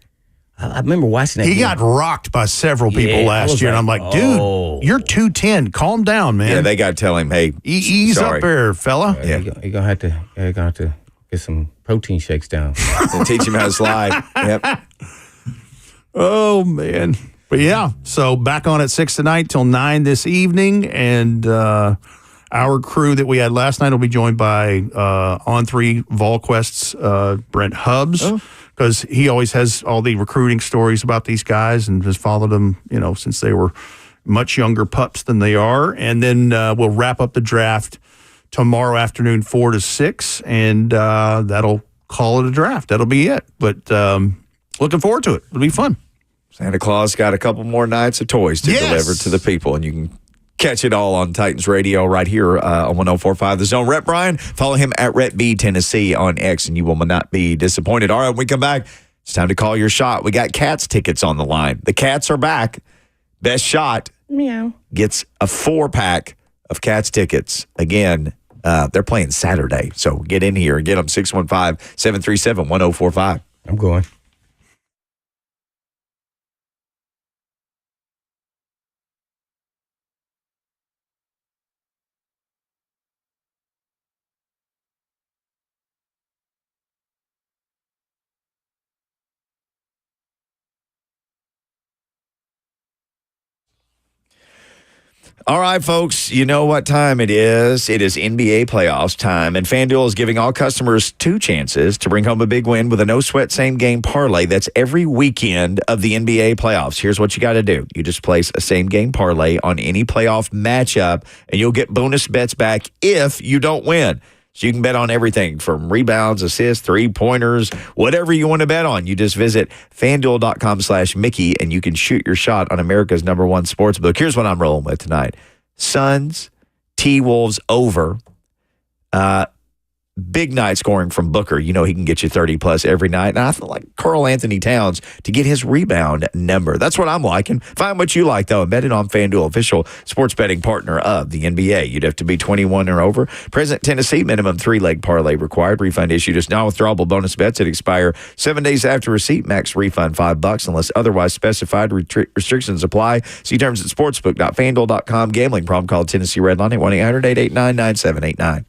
I remember watching that. He got rocked by several people last year, and I'm like, dude, you're 210. Calm down, man. Yeah, they got to tell him, hey, ease up there, fella. You're gonna have to get some protein shakes down and teach him how to slide. Yep. Oh man, but yeah. So back on at 6 tonight till 9 this evening, and our crew that we had last night will be joined by On3 VolQuest's Brent Hubbs. Oh. Because he always has all the recruiting stories about these guys and has followed them, since they were much younger pups than they are. And then we'll wrap up the draft tomorrow afternoon, 4 to 6, and that'll call it a draft. That'll be it. But looking forward to it. It'll be fun. Santa Claus got a couple more nights of toys to deliver to the people, and you can catch it all on Titans Radio right here on 104.5 The Zone. Rhett Bryan, follow him at Rhett B Tennessee on X, and you will not be disappointed. All right, when we come back, it's time to call your shot. We got Cats tickets on the line. The Cats are back. Best shot gets a 4-pack of Cats tickets. Again, they're playing Saturday, so get in here and get them. 615-737-1045. I'm going. All right, folks, you know what time it is. It is NBA playoffs time, and FanDuel is giving all customers 2 chances to bring home a big win with a no-sweat same-game parlay. That's every weekend of the NBA playoffs. Here's what you got to do. You just place a same-game parlay on any playoff matchup, and you'll get bonus bets back if you don't win. So you can bet on everything from rebounds, assists, three-pointers, whatever you want to bet on. You just visit FanDuel.com/Mickey, and you can shoot your shot on America's #1 sportsbook. Here's what I'm rolling with tonight. Suns, T-Wolves over. Big night scoring from Booker. You know he can get you 30-plus every night. And I feel like Karl Anthony Towns to get his rebound number. That's what I'm liking. Find what you like, though, and bet it on FanDuel, official sports betting partner of the NBA. You'd have to be 21 or over. Present Tennessee, minimum 3-leg parlay required. Refund issued as non-withdrawable bonus bets that expire 7 days after receipt. Max refund $5 unless otherwise specified. Restrictions apply. See terms at sportsbook.fanduel.com. Gambling problem, call Tennessee Redline at 1-800-889-9789.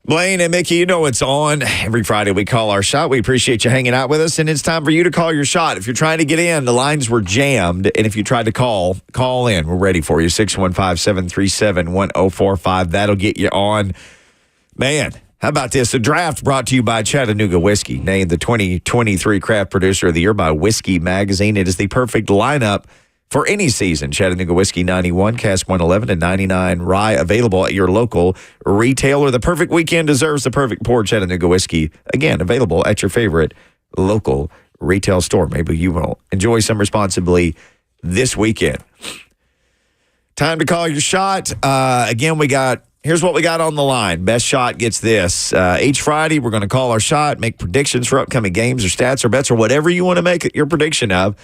Blaine and Mickey, you know it's on. Every Friday we call our shot. We appreciate you hanging out with us, and it's time for you to call your shot. If you're trying to get in, the lines were jammed, and if you tried to call in. We're ready for you. 615-737-1045. That'll get you on. Man, how about this? The draft brought to you by Chattanooga Whiskey, named the 2023 Craft Producer of the Year by Whiskey Magazine. It is the perfect lineup for any season. Chattanooga Whiskey 91, Cask 111, and 99 Rye available at your local retailer. The perfect weekend deserves the perfect pour. Chattanooga Whiskey, again, available at your favorite local retail store. Maybe you will enjoy some responsibly this weekend. Time to call your shot. Again, here's what we got on the line. Best shot gets this. Each Friday, we're going to call our shot, make predictions for upcoming games or stats or bets or whatever you want to make your prediction of.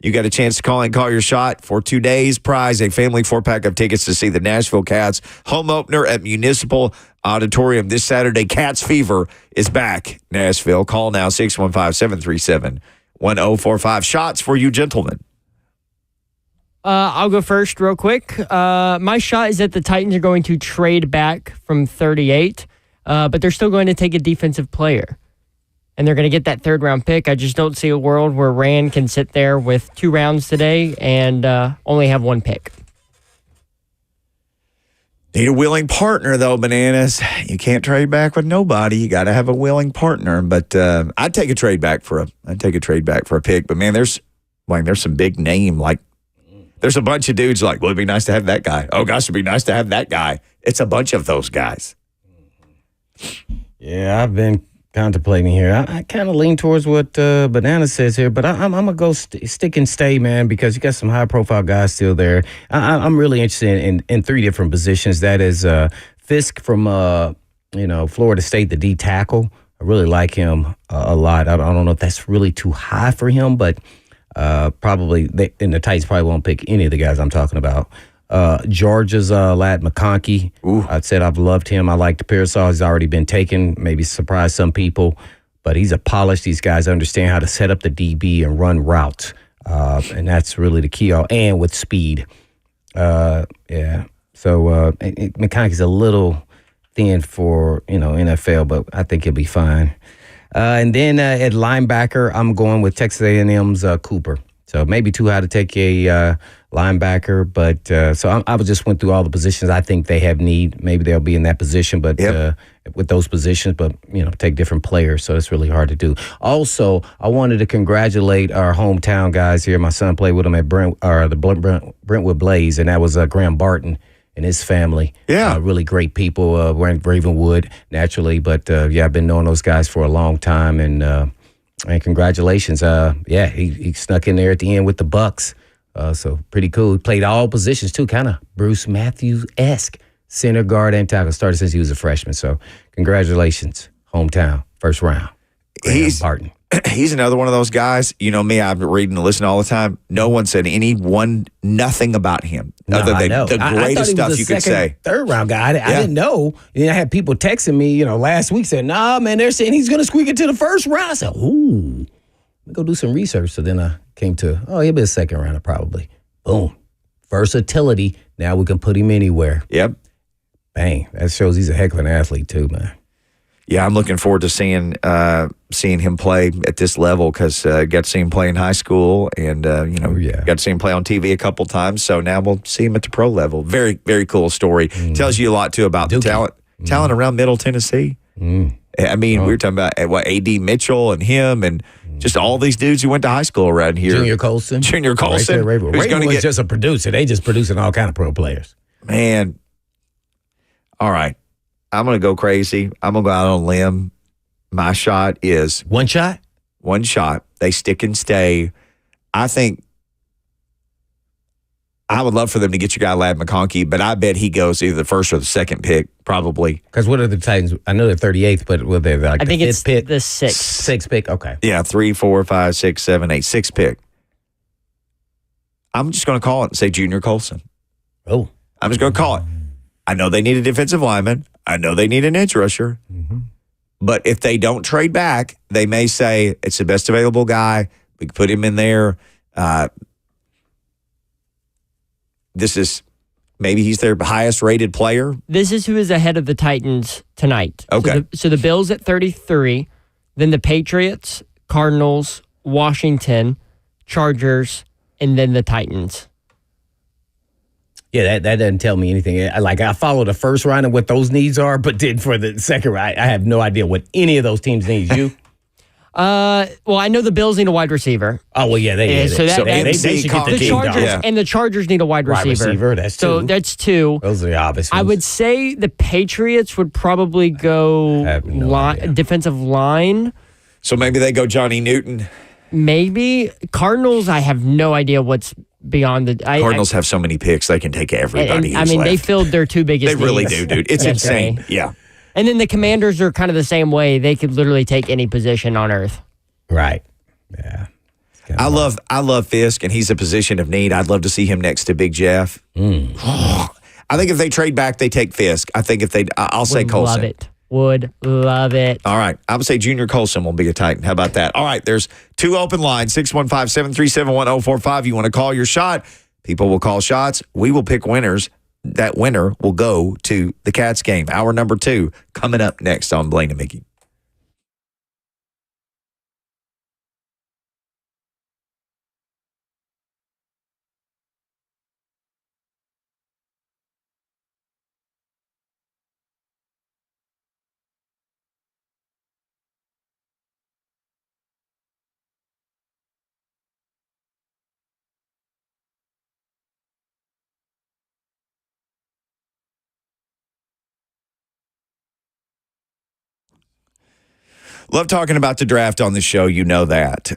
You got a chance to call your shot for 2 days. Prize a family 4-pack of tickets to see the Nashville Cats home opener at Municipal Auditorium this Saturday. Cats Fever is back. Nashville. Call now 615-737-1045. Shots for you gentlemen. I'll go first real quick. My shot is that the Titans are going to trade back from 38, but they're still going to take a defensive player. And they're going to get that third-round pick. I just don't see a world where Rand can sit there with 2 rounds today and only have 1 pick. Need a willing partner, though, Bananas. You can't trade back with nobody. You got to have a willing partner. But I'd take a trade back for a pick. But man, there's some big name. Like, there's a bunch of dudes like, well, it'd be nice to have that guy. Oh gosh, it'd be nice to have that guy. It's a bunch of those guys. Yeah, I've been contemplating here. I kind of lean towards what Banana says here, but I'm going to go stick and stay, man, because you got some high-profile guys still there. I'm really interested in 3 different positions. That is Fisk from Florida State, the D tackle. I really like him a lot. I don't know if that's really too high for him, but probably the Titans probably won't pick any of the guys I'm talking about. Georgia's lad McConkey. I said I've loved him. I like the Pearsall. He's already been taken. Maybe surprised some people, but he's a polished. These guys understand how to set up the DB and run routes, and that's really the key. And with speed, yeah. So McConkey's a little thin for NFL, but I think he'll be fine. And then at linebacker, I'm going with Texas A&M's Cooper. So maybe too high to take a linebacker, but so I just went through all the positions I think they have need. Maybe they'll be in that position, but with those positions, but take different players. So it's really hard to do. Also, I wanted to congratulate our hometown guys here. My son played with them at Brentwood Blaze, and that was Graham Barton and his family. Yeah, really great people. We're in Ravenwood naturally, but I've been knowing those guys for a long time, and congratulations. He snuck in there at the end with the Bucks. So pretty cool. He played all positions too, kind of Bruce Matthews-esque. Center, guard, and tackle. Started since he was a freshman. So congratulations, hometown, first round. Barton. He's another one of those guys. You know me, I've been reading and listening all the time. No one said nothing about him other than the greatest stuff you could say. Third round guy. I didn't know. I had people texting me, last week saying, "Nah, man, they're saying he's going to squeak into the first round." I said, "Ooh, let me go do some research." So then I came to, he'll be a second rounder probably. Boom, versatility. Now we can put him anywhere. Yep. Bang. That shows he's a heck of an athlete too, man. Yeah, I'm looking forward to seeing him play at this level because got to see him play in high school and, got to see him play on TV a couple times. So now we'll see him at the pro level. Very, very cool story. Tells you a lot, too, about the talent around Middle Tennessee. I mean, we were talking about A.D. Mitchell and him and just all these dudes who went to high school around here. Junior Colson. Ravenwood's just a producer. They just producing all kind of pro players. Man. All right. I'm going to go crazy. I'm going to go out on a limb. My shot is... One shot? One shot. They stick and stay. I think... I would love for them to get your guy, Ladd McConkey, but I bet he goes either the first or the second pick, probably. Because what are the Titans? I know they're 38th, but will they like I think it's pick? The sixth. Sixth pick, okay. Yeah, 3, 4, 5, 6, 7, 8, sixth pick. I'm just going to call it and say Junior Colson. Oh. I'm just going to call it. I know they need a defensive lineman. I know they need an edge rusher. But if they don't trade back, they may say it's the best available guy. We can put him in there. This is Maybe he's their highest rated player. This is who is ahead of the Titans tonight. Okay. So the Bills at 33, then the Patriots, Cardinals, Washington, Chargers, and then the Titans. Yeah, that doesn't tell me anything. I follow the first round and what those needs are, but then for the second round, I have no idea what any of those teams needs. You? Well, I know the Bills need a wide receiver. Oh, well, yeah, they So that- they MC should get the The Key team dog. Chargers done. Yeah. and the Chargers need a wide Wide receiver. receiver, that's So two. that's two. Those are the obvious ones. I would say the Patriots would probably go I have no idea. defensive line. So maybe they go Johnny Newton. Maybe Cardinals. I have no idea what's beyond the Cardinals have so many picks, they can take everybody. I mean, who's they left. filled their two biggest. They really needs do, dude. It's yesterday. insane. Yeah. And then the Commanders are kind of the same way. They could literally take any position on earth. Right. Yeah. I love Fisk, and he's a position of need. I'd love to see him next to Big Jeff. I think if they trade back, they take Fisk. I think if they, I'll say Colson. Love it. Would love it. All right. I would say Junior Colson will be a Titan. How about that? All right. There's two open lines, 615-737-1045. You want to call your shot? People will call shots. We will pick winners. That winner will go to the Cats game. Hour number 2 coming up next on Blaine and Mickey. Love talking about the draft on the show. You know that.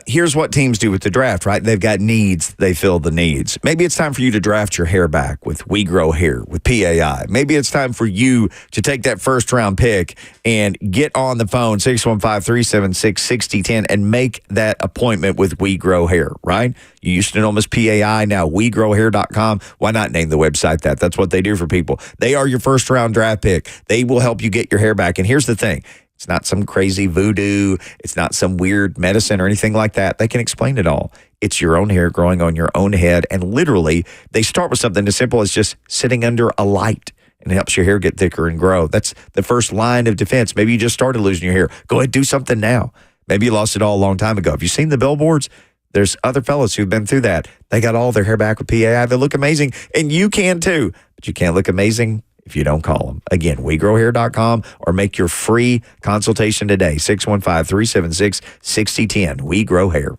Here's what teams do with the draft, right? They've got needs. They fill the needs. Maybe it's time for you to draft your hair back with We Grow Hair with PAI. Maybe it's time for you to take that first round pick and get on the phone, 615-376-6010, and make that appointment with We Grow Hair, right? You used to know them as PAI, now WeGrowHair.com. Why not name the website that? That's what they do for people. They are your first round draft pick. They will help you get your hair back. And here's the thing. It's not some crazy voodoo. It's not some weird medicine or anything like that. They can explain it all. It's your own hair growing on your own head. And literally, they start with something as simple as just sitting under a light, and it helps your hair get thicker and grow. That's the first line of defense. Maybe you just started losing your hair. Go ahead, do something now. Maybe you lost it all a long time ago. Have you seen the billboards? There's other fellas who've been through that. They got all their hair back with PAI. They look amazing, and you can too. But you can't look amazing if you don't call them. Again, WeGrowHair.com, or make your free consultation today, 615-376-6010. We Grow Hair.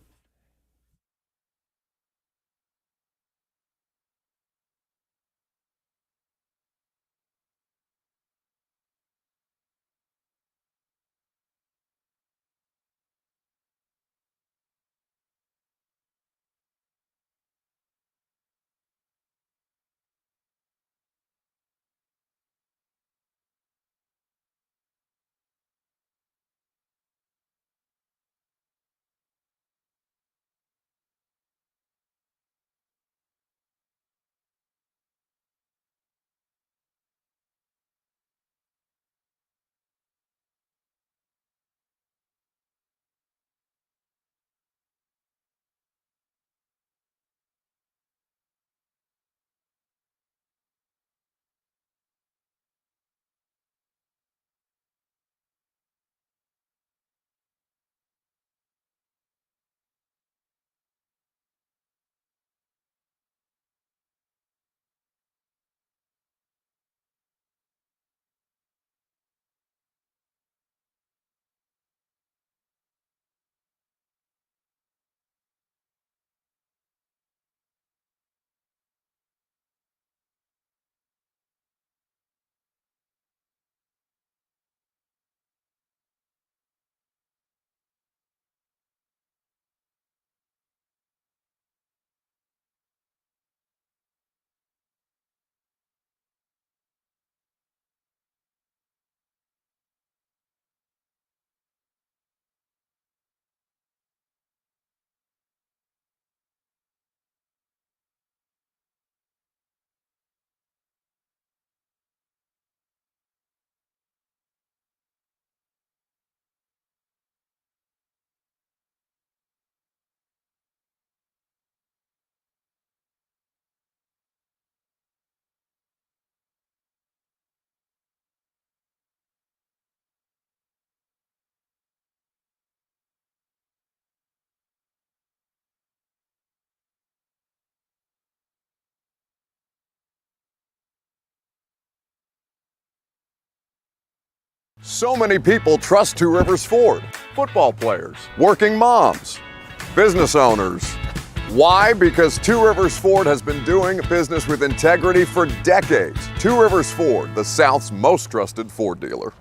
So many people trust Two Rivers Ford. Football players, working moms, business owners. Why? Because Two Rivers Ford has been doing business with integrity for decades. Two Rivers Ford, the South's most trusted Ford dealer.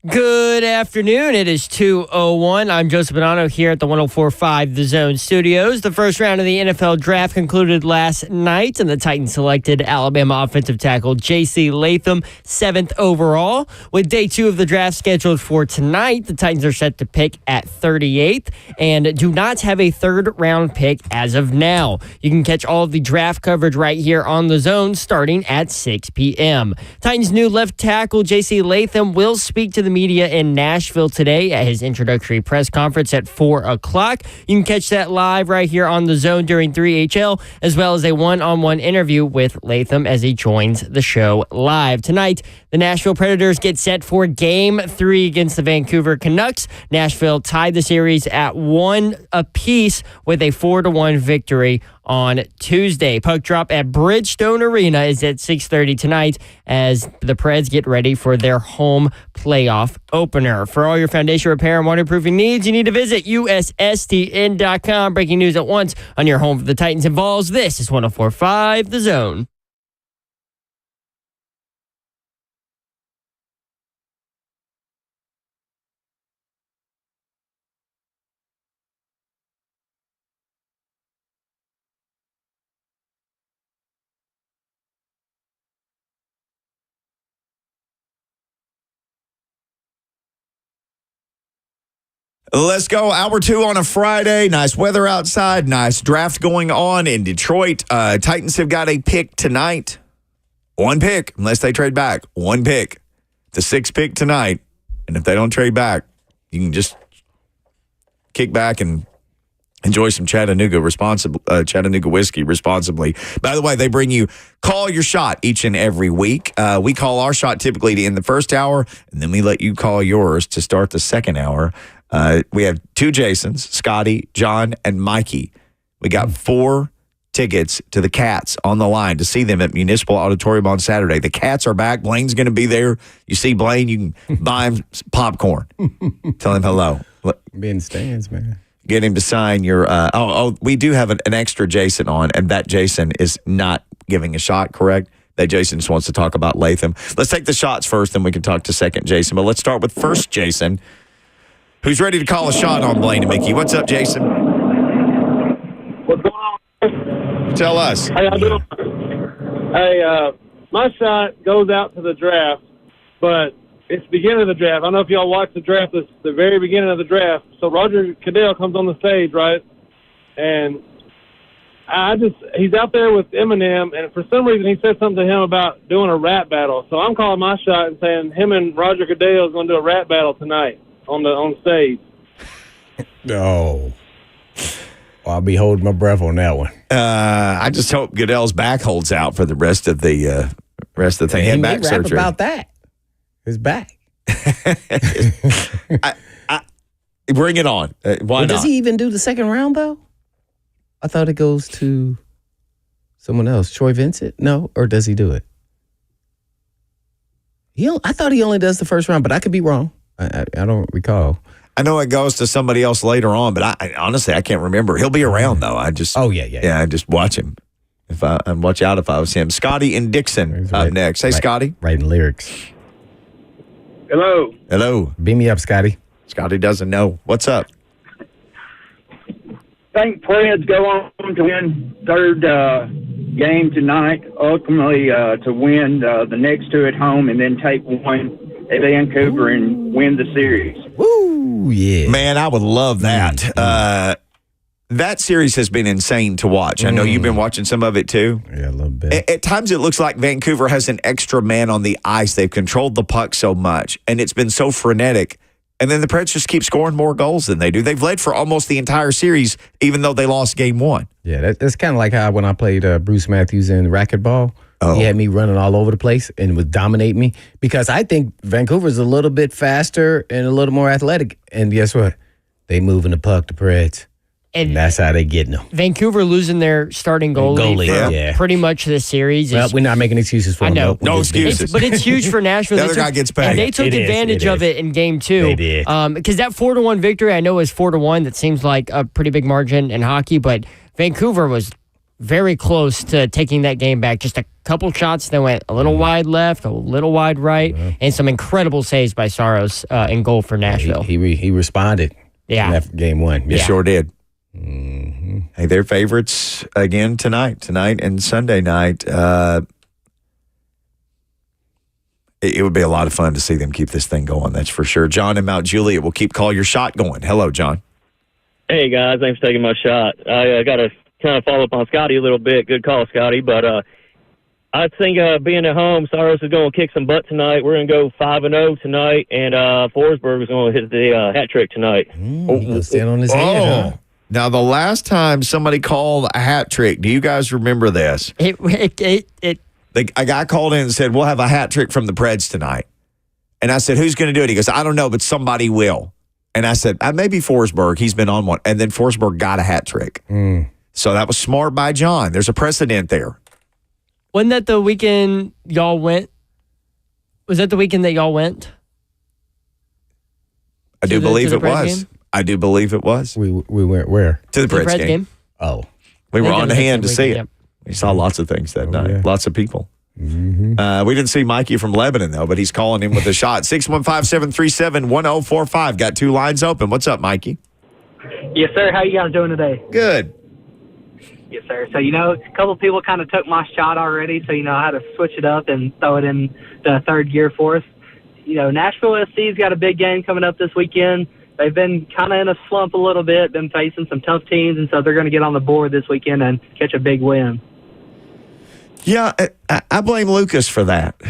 Good afternoon. It is 2:01. I'm Joseph Bonanno here at the 104.5 The Zone Studios. The first round of the NFL Draft concluded last night, and the Titans selected Alabama offensive tackle JC Latham, 7th overall. With day 2 of the draft scheduled for tonight, the Titans are set to pick at 38th and do not have a third-round pick as of now. You can catch all of the draft coverage right here on The Zone starting at 6 p.m. Titans' new left tackle JC Latham will speak to the media in Nashville today at his introductory press conference at 4 o'clock. You can catch that live right here on The Zone during 3HL, as well as a one-on-one interview with Latham as he joins the show live. Tonight, the Nashville Predators get set for Game 3 against the Vancouver Canucks. Nashville tied the series at 1 apiece with a 4-1 victory on Tuesday. Puck drop at Bridgestone Arena is at 6:30 tonight as the Preds get ready for their home playoff opener. For all your foundation repair and waterproofing needs, you need to visit usstn.com. Breaking news at once on your home for the Titans and Vols. This is 104.5 The Zone. Let's go. Hour 2 on a Friday. Nice weather outside. Nice draft going on in Detroit. Titans have got a pick tonight. 1 pick, unless they trade back. 1 pick. The 6th pick tonight. And if they don't trade back, you can just kick back and enjoy some Chattanooga whiskey responsibly. By the way, they bring you Call Your Shot each and every week. We call our shot typically to end the first hour, and then we let you call yours to start the second hour. We have 2 Jasons, Scotty, John, and Mikey. We got 4 tickets to the Cats on the line to see them at Municipal Auditorium on Saturday. The Cats are back. Blaine's going to be there. You see Blaine, you can buy him some popcorn. Tell him hello. Be in the stands, man. Get him to sign your. We do have an extra Jason on, and that Jason is not giving a shot, correct? That Jason just wants to talk about Latham. Let's take the shots first, then we can talk to second Jason. But let's start with first Jason, who's ready to call a shot on Blaine and Mickey. What's up, Jason? What's going on? Tell us. How y'all doing? Hey, my shot goes out to the draft, but it's the beginning of the draft. I don't know if y'all watched the draft. It's the very beginning of the draft. So Roger Goodell comes on the stage, right? And he's out there with Eminem, and for some reason he said something to him about doing a rap battle. So I'm calling my shot and saying him and Roger Goodell is going to do a rap battle tonight on stage. No. I'll be holding my breath on that one. I just hope Goodell's back holds out for the rest of the thing. He had back rap surgery. about that. His back. Bring it on. Why not? Does he even do the second round, though? I thought it goes to someone else. Troy Vincent? No? Or does he do it? I thought he only does the first round, but I could be wrong. I don't recall. I know it goes to somebody else later on, but I honestly, I can't remember. He'll be around, though. I just I just watch him. And watch out if I was him. Scotty and Dixon up next. Hey, Scotty. Writing lyrics. Hello. Hello. Beam me up, Scotty. Scotty doesn't know. What's up? Think Preds go on to win third game tonight, ultimately to win the next two at home and then take one at Vancouver and win the series. Woo, yeah. Man, I would love that. That series has been insane to watch. I know you've been watching some of it too. Yeah, a little bit. At times it looks like Vancouver has an extra man on the ice. They've controlled the puck so much, and it's been so frenetic. And then the Preds just keep scoring more goals than they do. They've led for almost the entire series, even though they lost game one. Yeah, that's kind of like how when I played Bruce Matthews in racquetball. Oh. He had me running all over the place and would dominate me because I think Vancouver's a little bit faster and a little more athletic. And guess what? They moving the puck to Preds. And that's how they getting them. Vancouver losing their starting goalie for pretty much the series. Well, we're not making excuses for them. I know. No excuses. But it's huge for Nashville. The other guy gets paid. And they took advantage of it in game two. They did. Because that 4-1 victory, I know is 4-1. That seems like a pretty big margin in hockey, but Vancouver was very close to taking that game back. Just a couple shots that went a little wide left, a little wide right, and some incredible saves by Saros in goal for Nashville. He responded. Yeah. After game one. He sure did. Mm-hmm. Hey, they're favorites again tonight and Sunday night. It would be a lot of fun to see them keep this thing going, that's for sure. John in Mount Juliet will keep Call Your Shot going. Hello, John. Hey, guys. Thanks for taking my shot. I got to kind of follow up on Scotty a little bit. Good call, Scotty. But I think being at home, Saros is going to kick some butt tonight. We're going to go 5-0 tonight, and Forsberg is going to hit the hat trick tonight. He gonna stand on his head, huh? Now, the last time somebody called a hat trick, do you guys remember this? A guy called in and said, we'll have a hat trick from the Preds tonight. And I said, who's going to do it? He goes, I don't know, but somebody will. And I said, maybe Forsberg. He's been on one. And then Forsberg got a hat trick. So that was smart by John. There's a precedent there. Wasn't that the weekend y'all went? Was that the weekend that y'all went? I do believe it was. I do believe it was. We went where? To the Preds game. Oh. We were on hand to see it. Yep. We saw lots of things that night. Yeah. Lots of people. Mm-hmm. We didn't see Mikey from Lebanon, though, but he's calling in with a shot. 615-737-1045. Got two lines open. What's up, Mikey? Yes, sir. How you guys doing today? Good. Yes, sir. So, a couple people kind of took my shot already, so, I had to switch it up and throw it in the third gear for us. Nashville SC's got a big game coming up this weekend. They've been kind of in a slump a little bit, been facing some tough teams, and so they're going to get on the board this weekend and catch a big win. Yeah, I blame Lucas for that.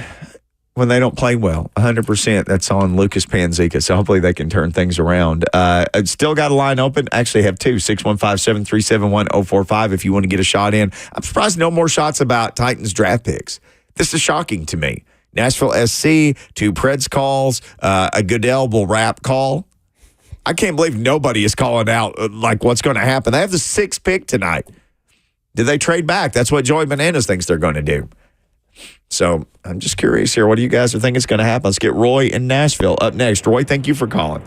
When they don't play well, 100%, that's on Lucas Panzika. So hopefully they can turn things around. I've still got a line open. Actually have two, 615-737-1045 if you want to get a shot in. I'm surprised no more shots about Titans draft picks. This is shocking to me. Nashville SC, two Preds calls, a Goodell will rap call. I can't believe nobody is calling out like what's going to happen. They have the 6th pick tonight. Do they trade back? That's what Joey Bananas thinks they're going to do. So I'm just curious here. What do you guys think is going to happen? Let's get Roy in Nashville up next. Roy, thank you for calling.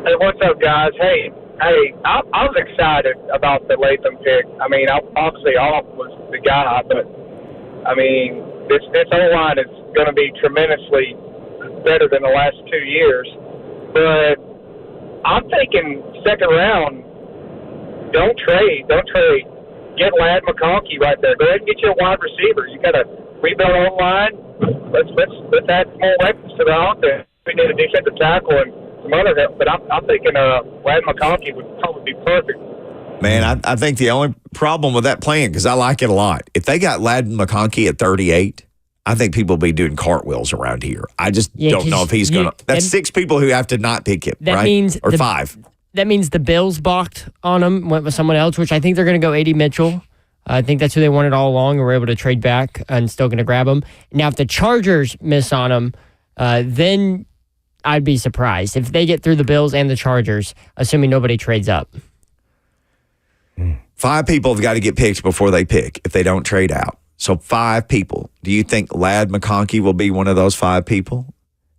Hey, what's up, guys? Hey, I was excited about the Latham pick. I mean, obviously, Off was the guy, but I mean, this O-line is going to be tremendously better than the last 2 years. But I'm thinking second round. Don't trade. Get Ladd McConkey right there. Go ahead and get you a wide receiver. You got to rebuild online. Let's add more weapons to the offense. We need a defensive tackle and some other help. But I'm thinking Ladd McConkey would probably be perfect. Man, I think the only problem with that plan, because I like it a lot, if they got Ladd McConkey at 38, I think people will be doing cartwheels around here. I just don't know if he's going to. That's 6 people who have to not pick him, that right? Means or 5. That means the Bills balked on him, went with someone else, which I think they're going to go A.D. Mitchell. I think that's who they wanted all along and were able to trade back and still going to grab him. Now, if the Chargers miss on him, then I'd be surprised. If they get through the Bills and the Chargers, assuming nobody trades up. 5 people have got to get picked before they pick if they don't trade out. So 5 people. Do you think Ladd McConkey will be one of those 5 people?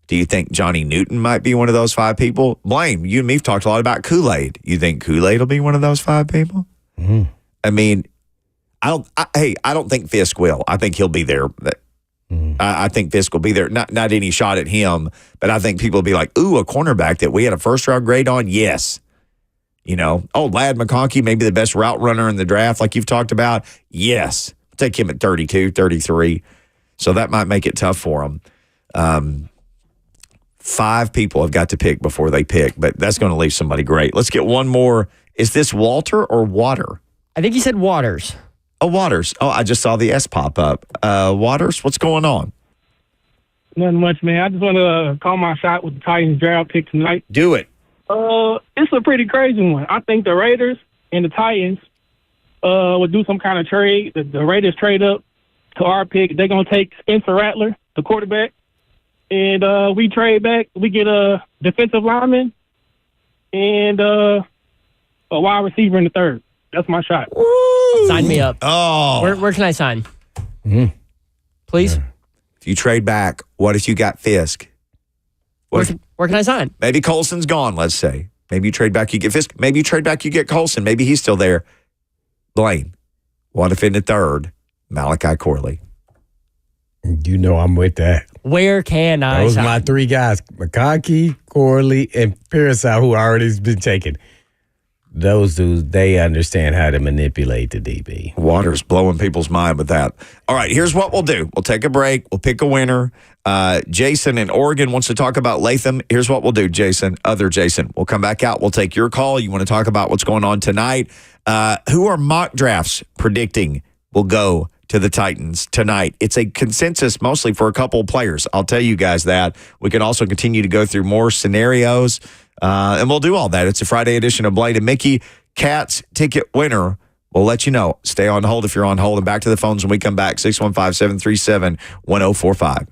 Do you think Johnny Newton might be one of those 5 people? Blaine, you and me have talked a lot about Kool-Aid. You think Kool-Aid will be one of those 5 people? Mm-hmm. I mean, I don't think Fisk will. I think he'll be there. I think Fisk will be there. Not any shot at him, but I think people will be like, ooh, a cornerback that we had a first-round grade on? Yes. You know, Ladd McConkey, maybe the best route runner in the draft like you've talked about? Yes. Take him at 32, 33. So that might make it tough for him. 5 people have got to pick before they pick, but that's going to leave somebody great. Let's get one more. Is this Walter or Water? I think you said Waters. Oh, Waters. Oh, I just saw the S pop up. Waters, what's going on? Nothing much, man. I just want to call my shot with the Titans draft pick tonight. Do it. It's a pretty crazy one. I think the Raiders and the Titans would do some kind of trade. The Raiders trade up to our pick. They're going to take Spencer Rattler, the quarterback. And we trade back. We get a defensive lineman and a wide receiver in the third. That's my shot. Woo. Sign me up. Oh. Where can I sign? Mm-hmm. Please? Yeah. If you trade back, what if you got Fisk? Where can I sign? Maybe Colson's gone, let's say. Maybe you trade back, you get Fisk. Maybe you trade back, you get Colson. Maybe he's still there. Blaine, what if in the third, Malachi Corley? You know I'm with that. Where can I Those sign? are my 3 guys, McConkey, Corley, and Pearsall, who already been taken. Those dudes, they understand how to manipulate the DB. Water's blowing people's mind with that. All right, here's what we'll do. We'll take a break. We'll pick a winner. Jason in Oregon wants to talk about Latham. Here's what we'll do, Jason. Other Jason. We'll come back out. We'll take your call. You want to talk about what's going on tonight. Who are mock drafts predicting will go to the Titans tonight? It's a consensus mostly for a couple of players. I'll tell you guys that. We can also continue to go through more scenarios, and we'll do all that. It's a Friday edition of Blaine and Mickey. Cats ticket winner. We'll let you know. Stay on hold if you're on hold. And back to the phones when we come back. 615-737-1045.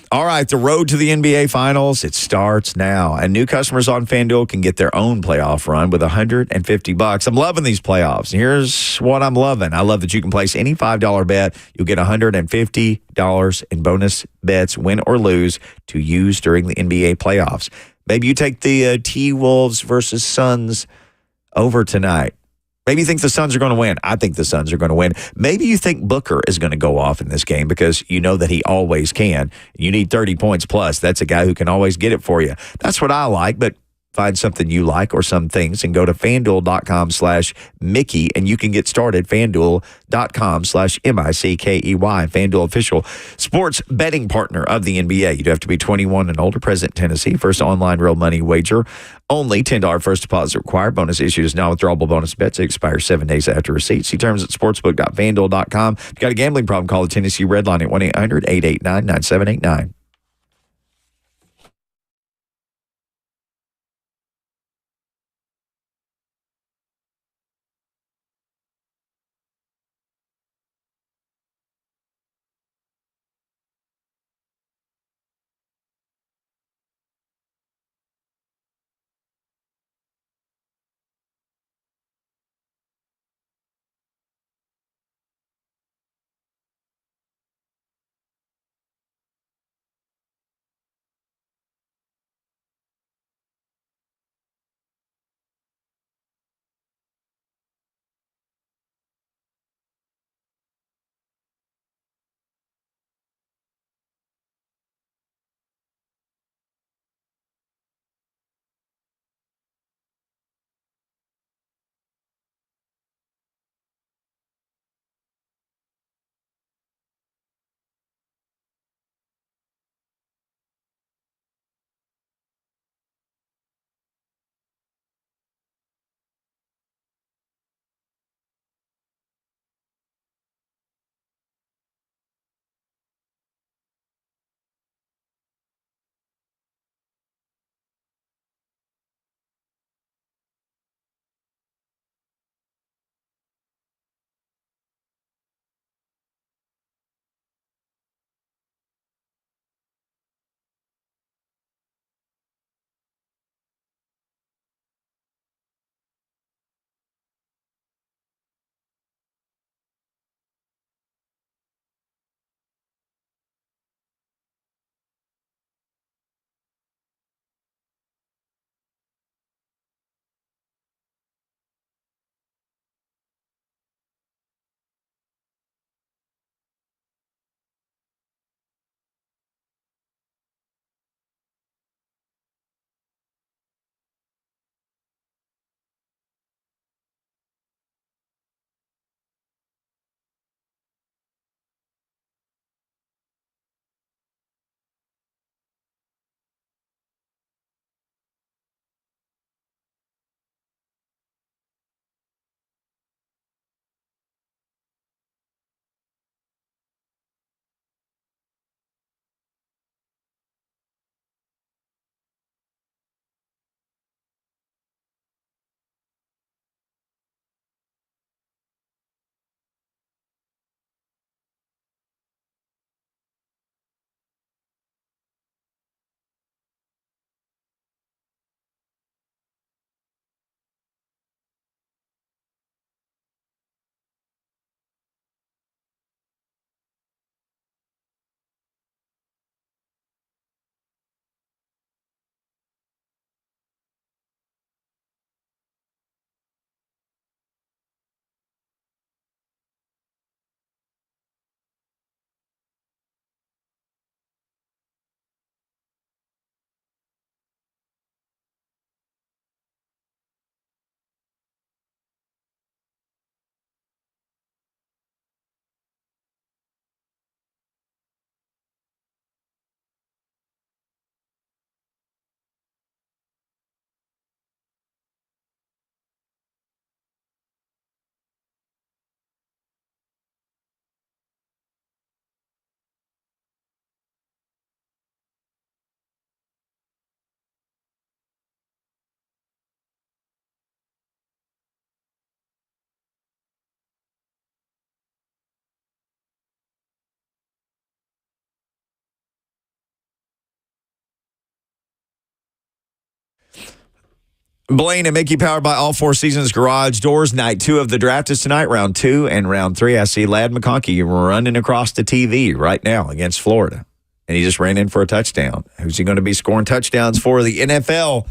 All right, the road to the NBA Finals, it starts now. And new customers on FanDuel can get their own playoff run with $150. I'm loving these playoffs. Here's what I'm loving. I love that you can place any $5 bet. You'll get $150 in bonus bets, win or lose, to use during the NBA playoffs. Maybe you take the T-Wolves versus Suns over tonight. Maybe you think the Suns are going to win. I think the Suns are going to win. Maybe you think Booker is going to go off in this game because you know that he always can. You need 30 points plus. That's a guy who can always get it for you. That's what I like, but find something you like or some things and go to FanDuel.com/Mickey and you can get started. FanDuel.com/MICKEY. FanDuel official sports betting partner of the NBA. You'd have to be 21 and older, present Tennessee. First online real money wager. Only $10 first deposit required. Bonus issued is non-withdrawable bonus bets. It expires 7 days after receipt. See terms at sportsbook.fanduel.com. If you got a gambling problem, call the Tennessee Red Line at 1-800-889-9789. Blaine and Mickey, powered by All Four Seasons Garage Doors. Night 2 of the draft is tonight, round 2 and round 3. I see Ladd McConkey running across the TV right now against Florida. And he just ran in for a touchdown. Who's he going to be scoring touchdowns for the NFL?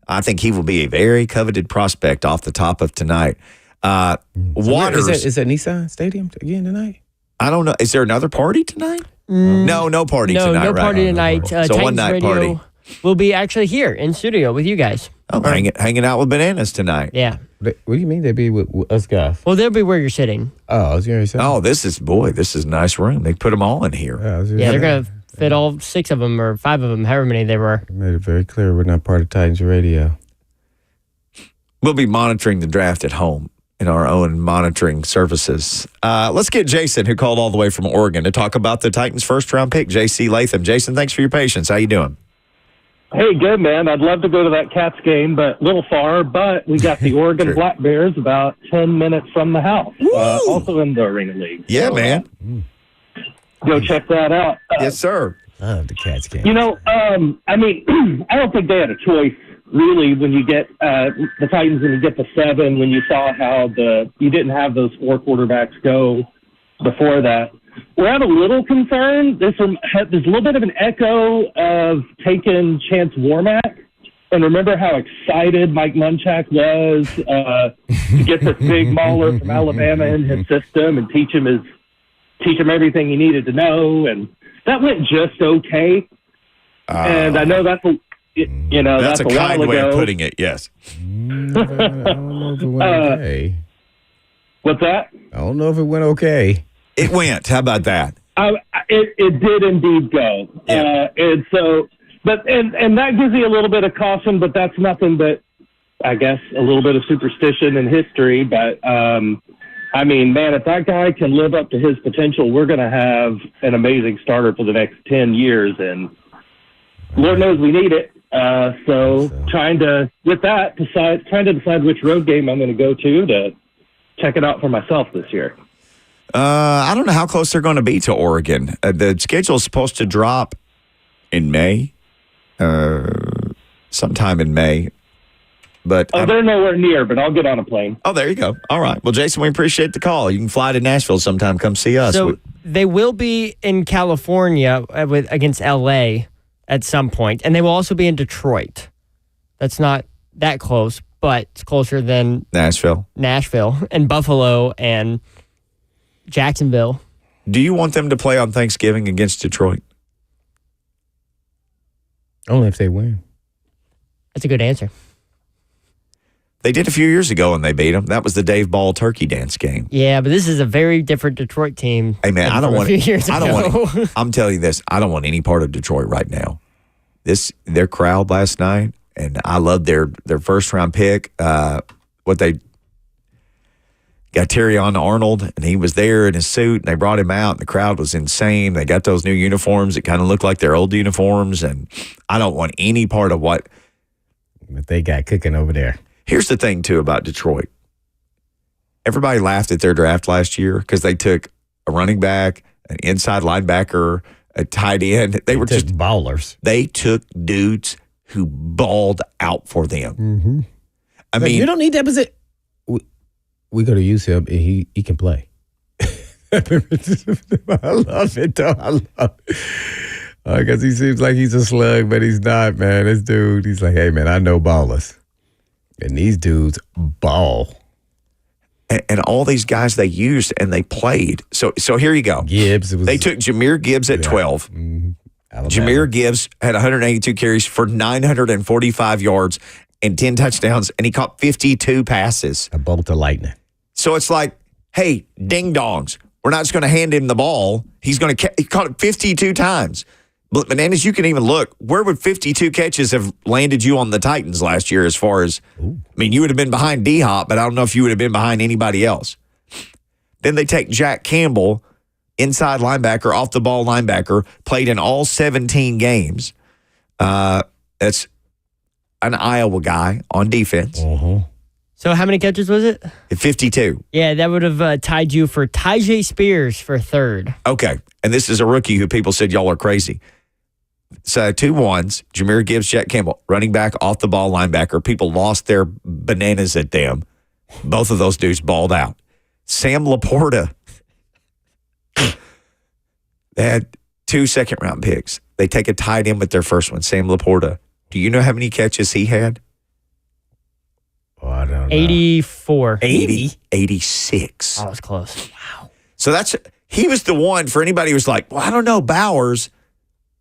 I think he will be a very coveted prospect off the top of tonight. Waters. Is that Nissan Stadium again tonight? I don't know. Is there another party tonight? No party tonight. No party tonight. So Titans one night Radio party. will be actually here in studio with you guys. Oh, hanging out with Bananas tonight. Yeah. What do you mean they'd be with us guys? Well, they'll be where you're sitting. Oh, I was going to say. Oh, this is a nice room. They put them all in here. Yeah, they're going to fit all 6 of them or 5 of them, however many there were. Made it very clear we're not part of Titans Radio. We'll be monitoring the draft at home in our own monitoring services. Let's get Jason, who called all the way from Oregon, to talk about the Titans' first-round pick, JC Latham. Jason, thanks for your patience. How you doing? Hey, good, man. I'd love to go to that Cats game, but a little far. But we got the Oregon Black Bears about 10 minutes from the house, also in the Arena League. Yeah, so, man. Go check that out. Yes, sir. Love the Cats game. I mean, I don't think they had a choice, really, when you get the Titans, when you get the 7, when you saw how you didn't have those 4 quarterbacks go before that. We're a little concerned. There's a little bit of an echo of taking Chance Warmack. And remember how excited Mike Munchak was to get this big mauler from Alabama in his system and teach him everything he needed to know. And that went just okay. And I know that's that's a kind way of putting it. Yes. I don't know if it went okay. What's that? I don't know if it went okay. It went. How about that? It did indeed go. Yeah. And so, and that gives you a little bit of caution, but that's nothing but, I guess, a little bit of superstition and history. But, I mean, man, if that guy can live up to his potential, we're going to have an amazing starter for the next 10 years. And Lord knows we need it. So trying to decide which road game I'm going to go to check it out for myself this year. I don't know how close they're going to be to Oregon. The schedule is supposed to drop in May, sometime in May. But they're nowhere near, but I'll get on a plane. Oh, there you go. All right. Well, Jason, we appreciate the call. You can fly to Nashville sometime. Come see us. So they will be in California against L.A. at some point, and they will also be in Detroit. That's not that close, but it's closer than Nashville and Buffalo and Jacksonville. Do you want them to play on Thanksgiving against Detroit? Only if they win. That's a good answer. They did a few years ago and they beat them. That was the Dave Ball turkey dance game. Yeah, but this is a very different Detroit team. Hey man, I'm telling you this. I don't want any part of Detroit right now. Their crowd last night, and I loved their first round pick. What they got Terrion Arnold, and he was there in his suit, and they brought him out, and the crowd was insane. They got those new uniforms that kind of look like their old uniforms, and I don't want any part of what they got cooking over there. Here's the thing, too, about Detroit. Everybody laughed at their draft last year because they took a running back, an inside linebacker, a tight end. They were just ballers. They took dudes who balled out for them. Mm-hmm. I mean, you don't need that position. We got to use him, and he can play. I love it, though. I love it. Because he seems like he's a slug, but he's not, man. This dude, he's like, hey, man, I know ballers. And these dudes ball. And all these guys they used and they played. So here you go. Gibbs. They took Jahmyr Gibbs at 12. Mm-hmm. Jahmyr Gibbs had 182 carries for 945 yards and 10 touchdowns, and he caught 52 passes. A bolt of lightning. So it's like, hey, ding-dongs, we're not just going to hand him the ball. He caught it 52 times. But Bananas, you can even look. Where would 52 catches have landed you on the Titans last year as far as, I mean, you would have been behind D-Hop, but I don't know if you would have been behind anybody else. Then they take Jack Campbell, inside linebacker, off-the-ball linebacker, played in all 17 games. That's an Iowa guy on defense. Uh-huh. So how many catches was it? 52. Yeah, that would have tied you for Tyjae Spears for third. Okay, and this is a rookie who people said y'all are crazy. So 2 ones, Jahmyr Gibbs, Jack Campbell, running back, off the ball linebacker. People lost their bananas at them. Both of those dudes balled out. Sam Laporta, they had 2 second-round picks. They take a tight end with their first one, Sam Laporta. Do you know how many catches he had? Oh, I don't know. 84. 86. That was close. Wow. So he was the one for anybody who was like, well, I don't know, Bowers.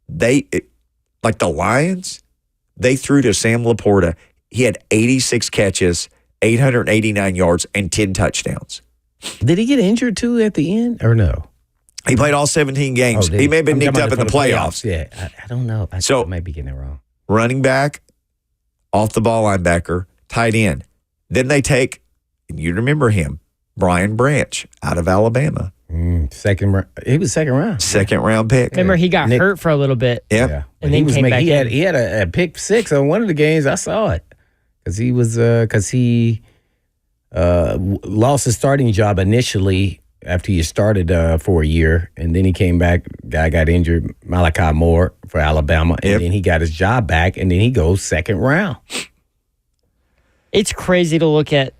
Like the Lions, they threw to Sam Laporta. He had 86 catches, 889 yards, and 10 touchdowns. Did he get injured too at the end or no? He played all 17 games. He may have been nicked up in the playoffs. Yeah, I don't know. I might be getting it wrong. Running back, off the ball linebacker, tight end. Then they take, and you remember him, Brian Branch out of Alabama. Second round. He was second round. Second round pick. Remember, he got hurt for a little bit. Yep. Yeah. And then came back he in. had a pick 6 on one of the games. I saw it because he lost his starting job initially after he started for a year, and then he came back. Guy got injured, Malachi Moore for Alabama, and then he got his job back, and then he goes second round. It's crazy to look at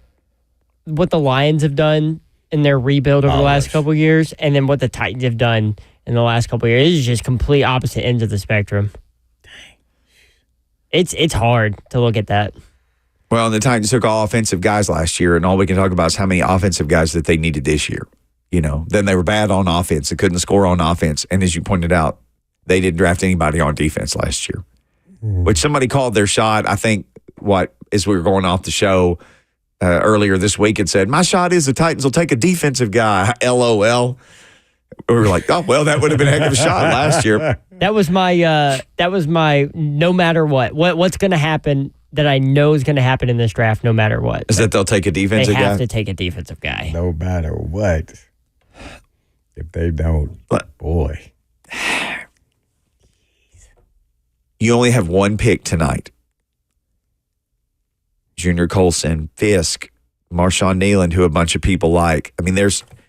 what the Lions have done in their rebuild over the last couple of years, and then what the Titans have done in the last couple of years. It's just complete opposite ends of the spectrum. Dang. It's hard to look at that. Well, and the Titans took all offensive guys last year, and all we can talk about is how many offensive guys that they needed this year. Then they were bad on offense. They couldn't score on offense. And as you pointed out, they didn't draft anybody on defense last year, which somebody called their shot, I think, as we were going off the show earlier this week and said, my shot is the Titans will take a defensive guy, LOL. We were like, oh, well, that would have been a heck of a shot last year. That was my no matter what's going to happen that I know is going to happen in this draft no matter what. Is that they'll take a defensive guy? They have to take a defensive guy. No matter what. If they don't, boy. You only have one pick tonight. Junior Colson, Fisk, Marshawn Nealand, who a bunch of people like. I mean,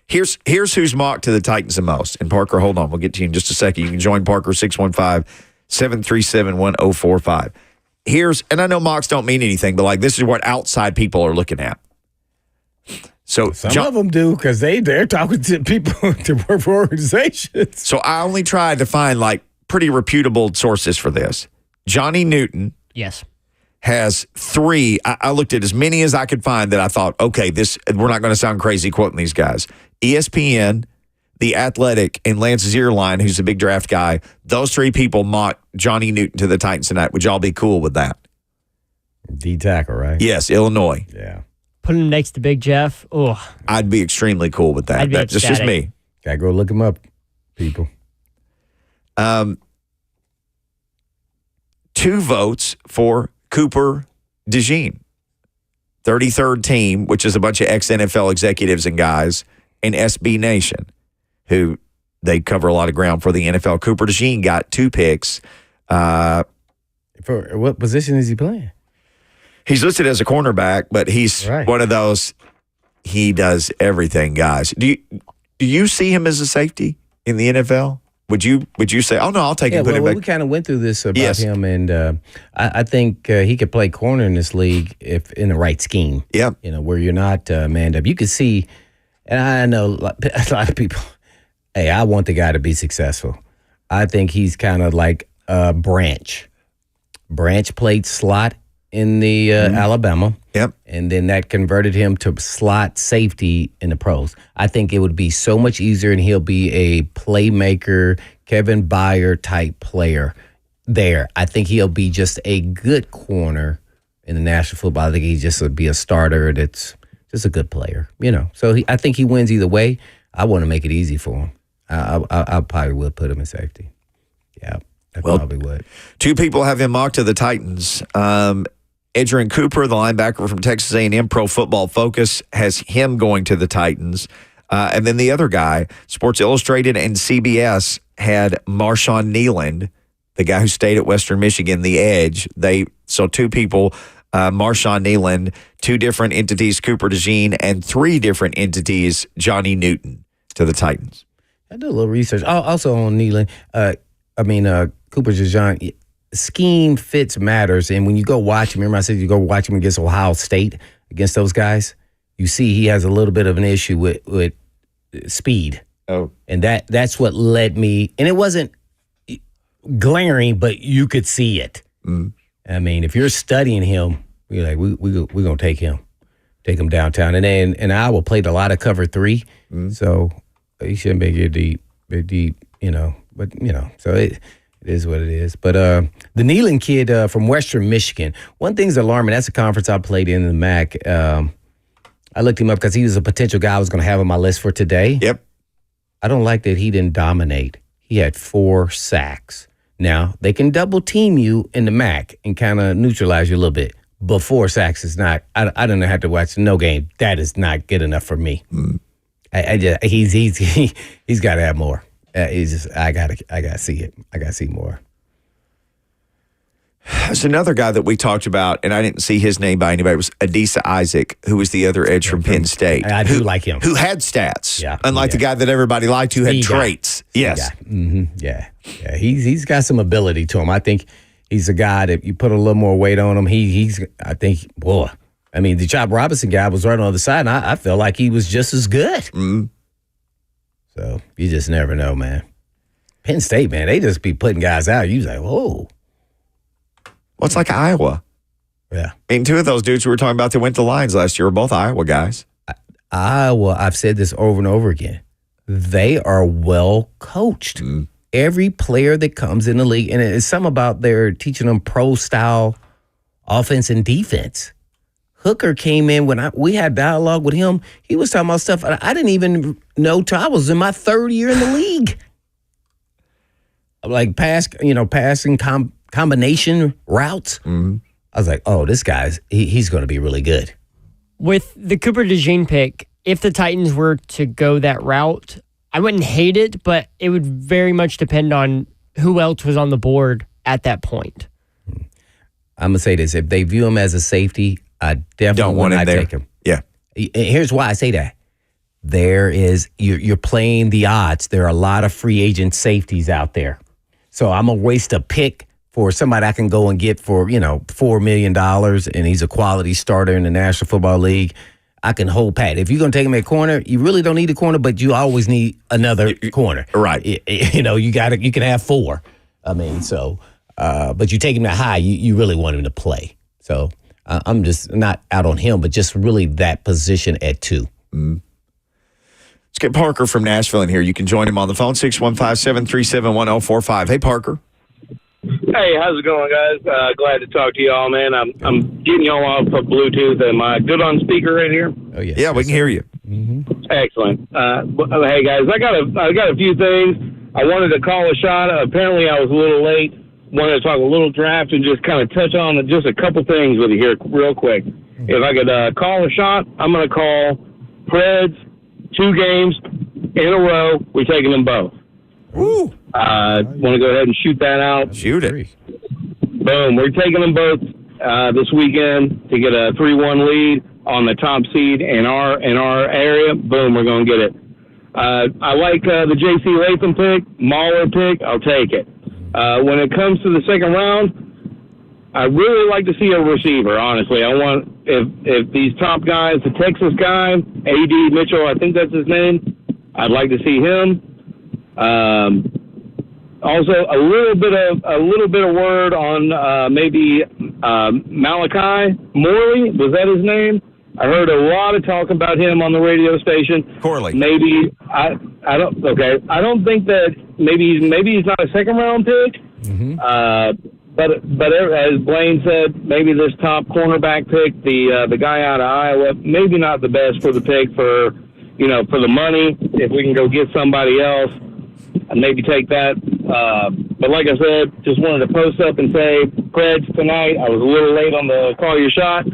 here's who's mocked to the Titans the most. And Parker, hold on. We'll get to you in just a second. You can join Parker 615-737-1045. And I know mocks don't mean anything, but this is what outside people are looking at. So some of them do because they're talking to people to work for organizations. So I only tried to find pretty reputable sources for this. Johnny Newton. Yes. Has 3. I looked at as many as I could find that I thought, okay, we're not going to sound crazy quoting these guys. ESPN, The Athletic, and Lance Zierlein, who's a big draft guy. Those 3 people mocked Johnny Newton to the Titans tonight. Would y'all be cool with that? D tackle, right? Yes, Illinois. Yeah. Put him next to Big Jeff. Oh, I'd be extremely cool with that. That's just me. Gotta go look him up, people. 2 votes for Cooper DeJean, 33rd team, which is a bunch of ex-NFL executives and guys, and SB Nation, who they cover a lot of ground for the NFL. Cooper DeJean got 2 picks. For what position is he playing? He's listed as a cornerback, but he's one of those, he does everything, guys. Do you see him as a safety in the NFL? Would you say, oh, no, I'll take him, put him back? We kind of went through this about him, and I think he could play corner in this league if in the right scheme. Yeah. Where you're not manned up. You could see, and I know a lot of people, hey, I want the guy to be successful. I think he's kind of like Branch. Branch played slot in the Alabama. Yep. And then that converted him to slot safety in the pros. I think it would be so much easier, and he'll be a playmaker, Kevin Byard type player there. I think he'll be just a good corner in the National Football League. He just would be a starter that's just a good player, So I think he wins either way. I want to make it easy for him. I probably would put him in safety. Yeah, I probably would. 2 people have him mocked to the Titans. Edgerrin Cooper, the linebacker from Texas A&M, Pro Football Focus, has him going to the Titans. And then the other guy, Sports Illustrated and CBS, had Marshawn Nealand, the guy who stayed at Western Michigan, the edge. So 2 people, Marshawn Nealand, 2 different entities, Cooper DeJean, and 3 different entities, Johnny Newton, to the Titans. I did a little research. Also on Nealand, Cooper DeJean, scheme fits matters. And when you go watch him, remember I said you go watch him against Ohio State, against those guys, you see he has a little bit of an issue with speed. Oh. And that's what led me, and it wasn't glaring, but you could see it. I mean, if you're studying him, you're like, we're going to take him downtown. And then, and Iowa played a lot of cover 3, so he shouldn't be deep, but, so it is what it is. But the Nealon kid from Western Michigan, one thing's alarming. That's a conference I played in the MAC. I looked him up because he was a potential guy I was going to have on my list for today. Yep. I don't like that he didn't dominate. He had 4 sacks. Now, they can double team you in the MAC and kind of neutralize you a little bit. But 4 sacks is not, I don't have to watch no game. That is not good enough for me. He's got to have more. I got to see it. I got to see more. There's another guy that we talked about, and I didn't see his name by anybody. It was Adisa Isaac, who was the other edge from Penn State. I do like him. Who had stats, yeah, unlike the guy that everybody liked who had traits. Yes. Yeah. He's got some ability to him. I think he's a guy that you put a little more weight on him. I mean, the Chop Robinson guy was right on the other side, and I felt like he was just as good. So you just never know, man. Penn State, man, they just be putting guys out. You like, whoa. Well, it's like Iowa. Yeah. I mean, 2 of those dudes we were talking about that went to Lions last year were both Iowa guys. Iowa, I've said this over and over again. They are well coached. Every player that comes in the league, and it's something about they're teaching them pro-style offense and defense. Hooker came in when we had dialogue with him. He was talking about stuff I didn't even know till I was in my 3rd year in the league. Like passing combination routes. I was like, oh, this guy's he's going to be really good. With the Cooper DeJean pick, if the Titans were to go that route, I wouldn't hate it, but it would very much depend on who else was on the board at that point. I'm going to say this. If they view him as a safety, I definitely would not take him. Yeah. Here's why I say that. You're playing the odds. There are a lot of free agent safeties out there. So I'm going to waste a pick for somebody I can go and get for, $4 million, and he's a quality starter in the National Football League. I can hold pat. If you're going to take him at corner, you really don't need a corner, but you always need another corner. Right. You can have 4. I mean, so, but you take him that high, you really want him to play. So I'm just not out on him, but just really that position at 2. Let's get Parker from Nashville in here. You can join him on the phone, 615-737-1045. Hey, Parker. Hey, how's it going, guys? Glad to talk to y'all, man. I'm getting y'all off of Bluetooth. Am I good on speaker right here? Oh yeah. Yeah, we can hear you. Excellent. Hey, guys, I got a few things. I wanted to call a shot. Apparently, I was a little late. Wanted to talk a little draft and just kind of touch on just a couple things with you here real quick. If I could call a shot, I'm going to call Preds 2 games in a row. We're taking them both. Woo! Want to go ahead and shoot that out? Shoot it. Boom. We're taking them both this weekend to get a 3-1 lead on the top seed in our area. Boom, we're going to get it. I like the JC Latham pick, Mahler pick. I'll take it. When it comes to the second round, I really like to see a receiver, honestly. I want, if these top guys, the Texas guy, A.D. Mitchell, I think that's his name, I'd like to see him. Also, a little bit of word on maybe Malachi Morley. Was that his name? I heard a lot of talk about him on the radio station. Corley. Maybe I don't. Okay, I don't think that maybe he's not a second round pick. But as Blaine said, maybe this top cornerback pick, the guy out of Iowa, maybe not the best for the pick for the money. If we can go get somebody else, and maybe take that. But like I said, just wanted to post up and say, Preds tonight. I was a little late on the call your shot.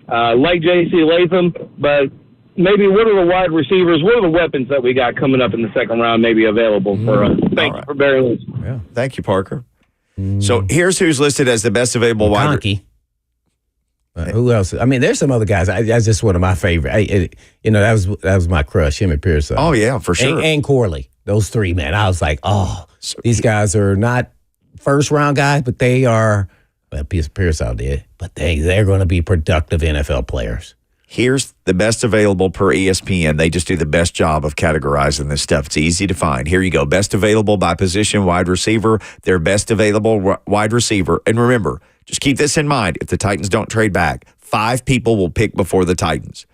Like JC Latham, but maybe what are the wide receivers? What are the weapons that we got coming up in the second round maybe available for us? Thank you for bearing with us. Yeah. Thank you, Parker. So here's who's listed as the best available wide receiver. Who else? I mean, there's some other guys. That's just one of my favorite. That was my crush, him and Pearson. Oh, yeah, for sure. And Corley. Those 3, man. I was like, these guys are not first round guys, but they are, well, Pearsall did, but they're going to be productive NFL players. Here's the best available per ESPN. They just do the best job of categorizing this stuff. It's easy to find. Here you go. Best available by position, wide receiver. Their best available wide receiver. And remember, just keep this in mind. If the Titans don't trade back, 5 people will pick before the Titans.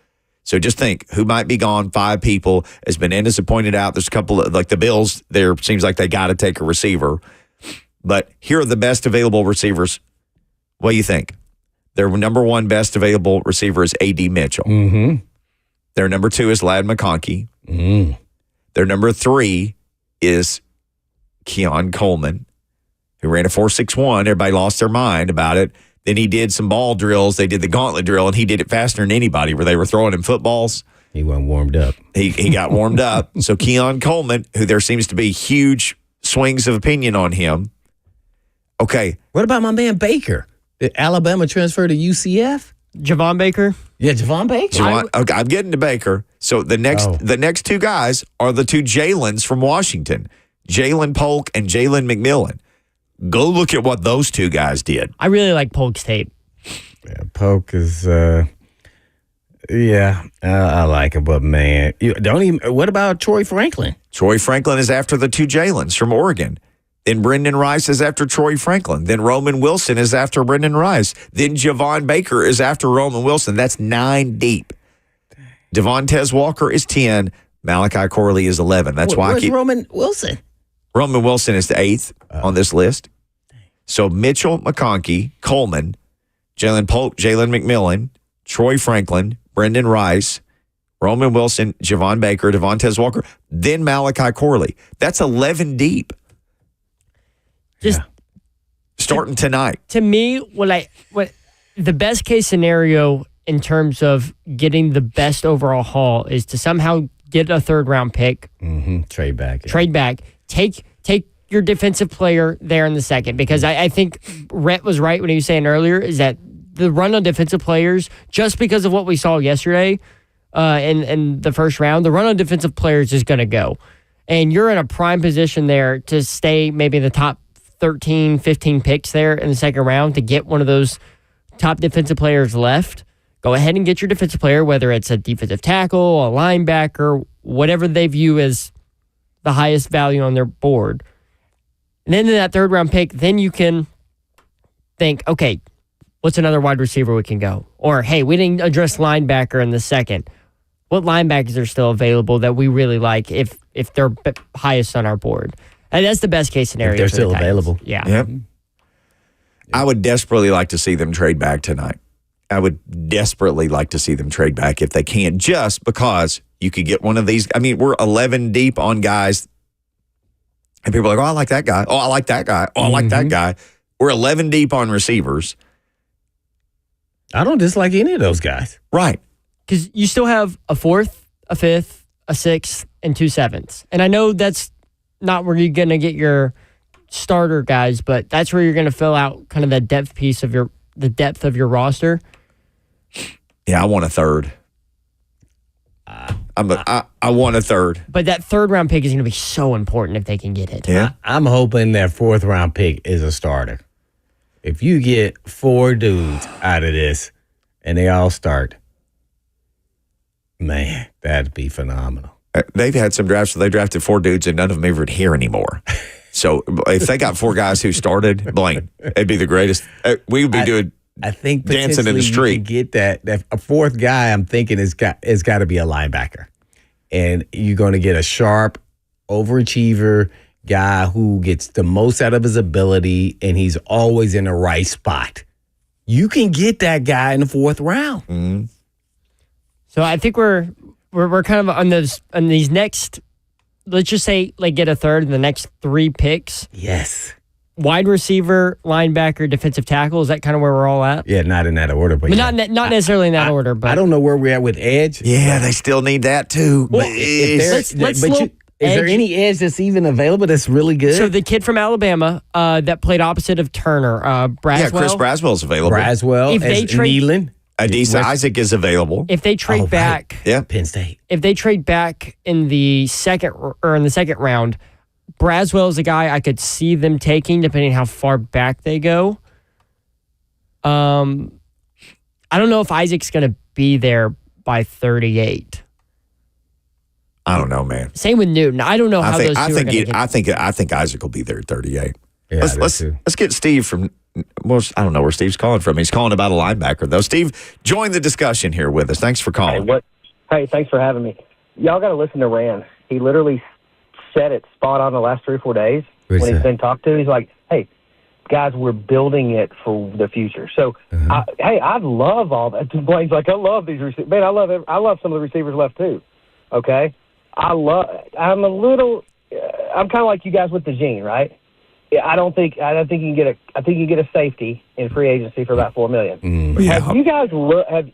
So just think who might be gone. 5 people. As Menendez had pointed out, there's a couple of, like the Bills, there seems like they got to take a receiver. But here are the best available receivers. What do you think? Their number 1 best available receiver is A.D. Mitchell. Mm-hmm. Their number 2 is Ladd McConkey. Mm. Their number 3 is Keon Coleman, who ran a 4.61. Everybody lost their mind about it. Then he did some ball drills. They did the gauntlet drill, and he did it faster than anybody where they were throwing him footballs. He wasn't warmed up. He got warmed up. So Keon Coleman, who there seems to be huge swings of opinion on him. Okay. What about my man Baker? Did Alabama transfer to UCF? Javon Baker? Yeah, Javon Baker. Okay, I'm getting to Baker. So the next 2 guys are the 2 Jalens from Washington, Jalen Polk and Jalen McMillan. Go look at what those 2 guys did. I really like Polk's tape. Yeah, Polk is, I like him, but man, what about Troy Franklin? Troy Franklin is after the 2 Jalens from Oregon. Then Brendan Rice is after Troy Franklin. Then Roman Wilson is after Brendan Rice. Then Javon Baker is after Roman Wilson. That's 9 deep. Devontae Walker is 10. Malachi Corley is 11. That's why Where's Roman Wilson? Roman Wilson is the 8th on this list. So Mitchell, McConkey, Coleman, Jalen Polk, Jalen McMillan, Troy Franklin, Brendan Rice, Roman Wilson, Javon Baker, Devontae Walker, then Malachi Corley. That's 11 deep. Starting tonight. To me, what the best case scenario in terms of getting the best overall haul is to somehow get a 3rd round pick. Mm-hmm. Trade back. Yeah. Trade back. Take your defensive player there in the second, because I think Rhett was right when he was saying earlier is that the run on defensive players, just because of what we saw yesterday in the first round, the run on defensive players is going to go. And you're in a prime position there to stay maybe in the top 13, 15 picks there in the second round to get one of those top defensive players left. Go ahead and get your defensive player, whether it's a defensive tackle, a linebacker, whatever they view as the highest value on their board. And then in that 3rd round pick, then you can think, okay, what's another wide receiver we can go? Or, hey, we didn't address linebacker in the second. What linebackers are still available that we really like if they're highest on our board? And that's the best case scenario. If they're still available. Yeah. Yep. I would desperately like to see them trade back tonight. I would desperately like to see them trade back if they can, just because you could get one of these. I mean, we're 11 deep on guys, and people are like, oh, I like that guy. Oh, I like that guy. Oh, I like that guy. We're 11 deep on receivers. I don't dislike any of those guys. Right. Because you still have a 4th, a 5th, a 6th, and 2 7ths. And I know that's not where you're going to get your starter guys, but that's where you're going to fill out kind of the depth piece of the depth of your roster. Yeah, I want a 3rd. I want a 3rd. But that 3rd round pick is going to be so important if they can get it. Yeah. I'm hoping that 4th round pick is a starter. If you get 4 dudes out of this and they all start, man, that'd be phenomenal. They've had some drafts where they drafted 4 dudes and none of them even here anymore. So if they got 4 guys who started, Blaine, it'd be the greatest. We would be doing. I think dancing in the street. You can get that a 4th guy. I'm thinking is got to be a linebacker, and you're going to get a sharp, overachiever guy who gets the most out of his ability, and he's always in the right spot. You can get that guy in the 4th round. Mm-hmm. So I think we're kind of on these next. Let's just say like get a 3rd in the next 3 picks. Yes. Wide receiver, linebacker, defensive tackle. Is that kind of where we're all at? Yeah, not in that order, but not necessarily in that order. But I don't know where we're at with edge. Yeah, they still need that too. Well, let's look. Is there any edge that's even available that's really good? So the kid from Alabama that played opposite of Turner, Braswell. Yeah, Chris Braswell's available. Braswell, if they trade, Nealon. Adisa Isaac is available. If they trade back, yeah, Penn State. If they trade back in the second round, Braswell is a guy I could see them taking depending how far back they go. I don't know if Isaac's going to be there by 38. I don't know, man. Same with Newton. I don't know how those two are going to get. I think Isaac will be there at 38. Yeah, let's get Steve from. Well, I don't know where Steve's calling from. He's calling about a linebacker, though. Steve, join the discussion here with us. Thanks for calling. Hey, thanks for having me. Y'all got to listen to Rand. He literally said it spot on the last 3 or 4 days when he's been talked to. He's like, hey, guys, we're building it for the future. So, I love all that. Blaine's like, I love these receivers. Man, I love some of the receivers left, too. Okay? I'm kind of like you guys with the gene, right? Yeah, I think you can get a safety in free agency for about $4 million. Yeah. Have you guys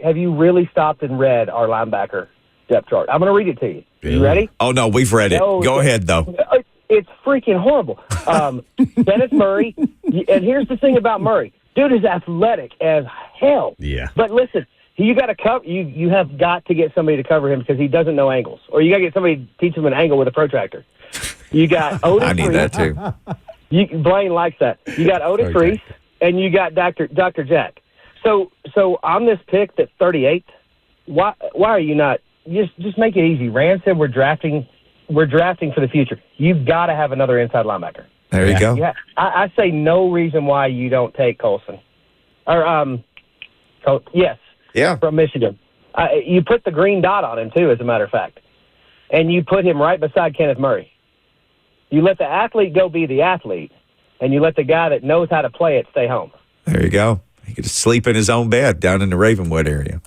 have you really stopped and read our linebacker depth chart? I'm going to read it to you. You ready? Oh no, we've read it. Go ahead though. It's freaking horrible. Dennis Murray, and here's the thing about Murray. Dude is athletic as hell. Yeah. But listen, you got to cover. You have got to get somebody to cover him because he doesn't know angles, or you got to get somebody to teach him an angle with a protractor. You got Otis. I need that too. Blaine likes that. You got Otis Reese, and you got Dr. Jack. So on this pick at 38, why are you not just make it easy? Rand said we're drafting for the future. You've got to have another inside linebacker. There you go. Yeah, I say no reason why you don't take Colson or yes, from Michigan. You put the green dot on him too, as a matter of fact, and you put him right beside Kenneth Murray. You let the athlete go be the athlete, and you let the guy that knows how to play it stay home. There you go. He could sleep in his own bed down in the Ravenwood area.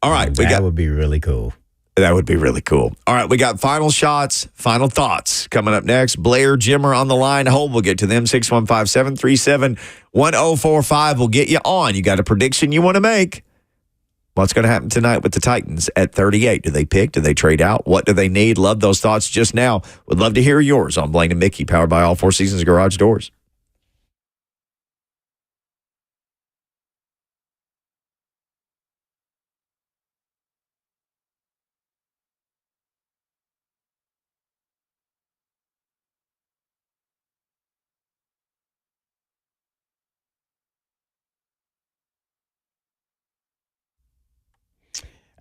All right. That would be really cool. That would be really cool. All right. We got final shots, final thoughts coming up next. Blair, Jimmer on the line. Hold. We'll get to them. 615-737-1045 will get you on. You got a prediction you want to make? What's going to happen tonight with the Titans at 38? Do they pick? Do they trade out? What do they need? Love those thoughts just now. Would love to hear yours on Blaine and Mickey, powered by All Four Seasons Garage Doors.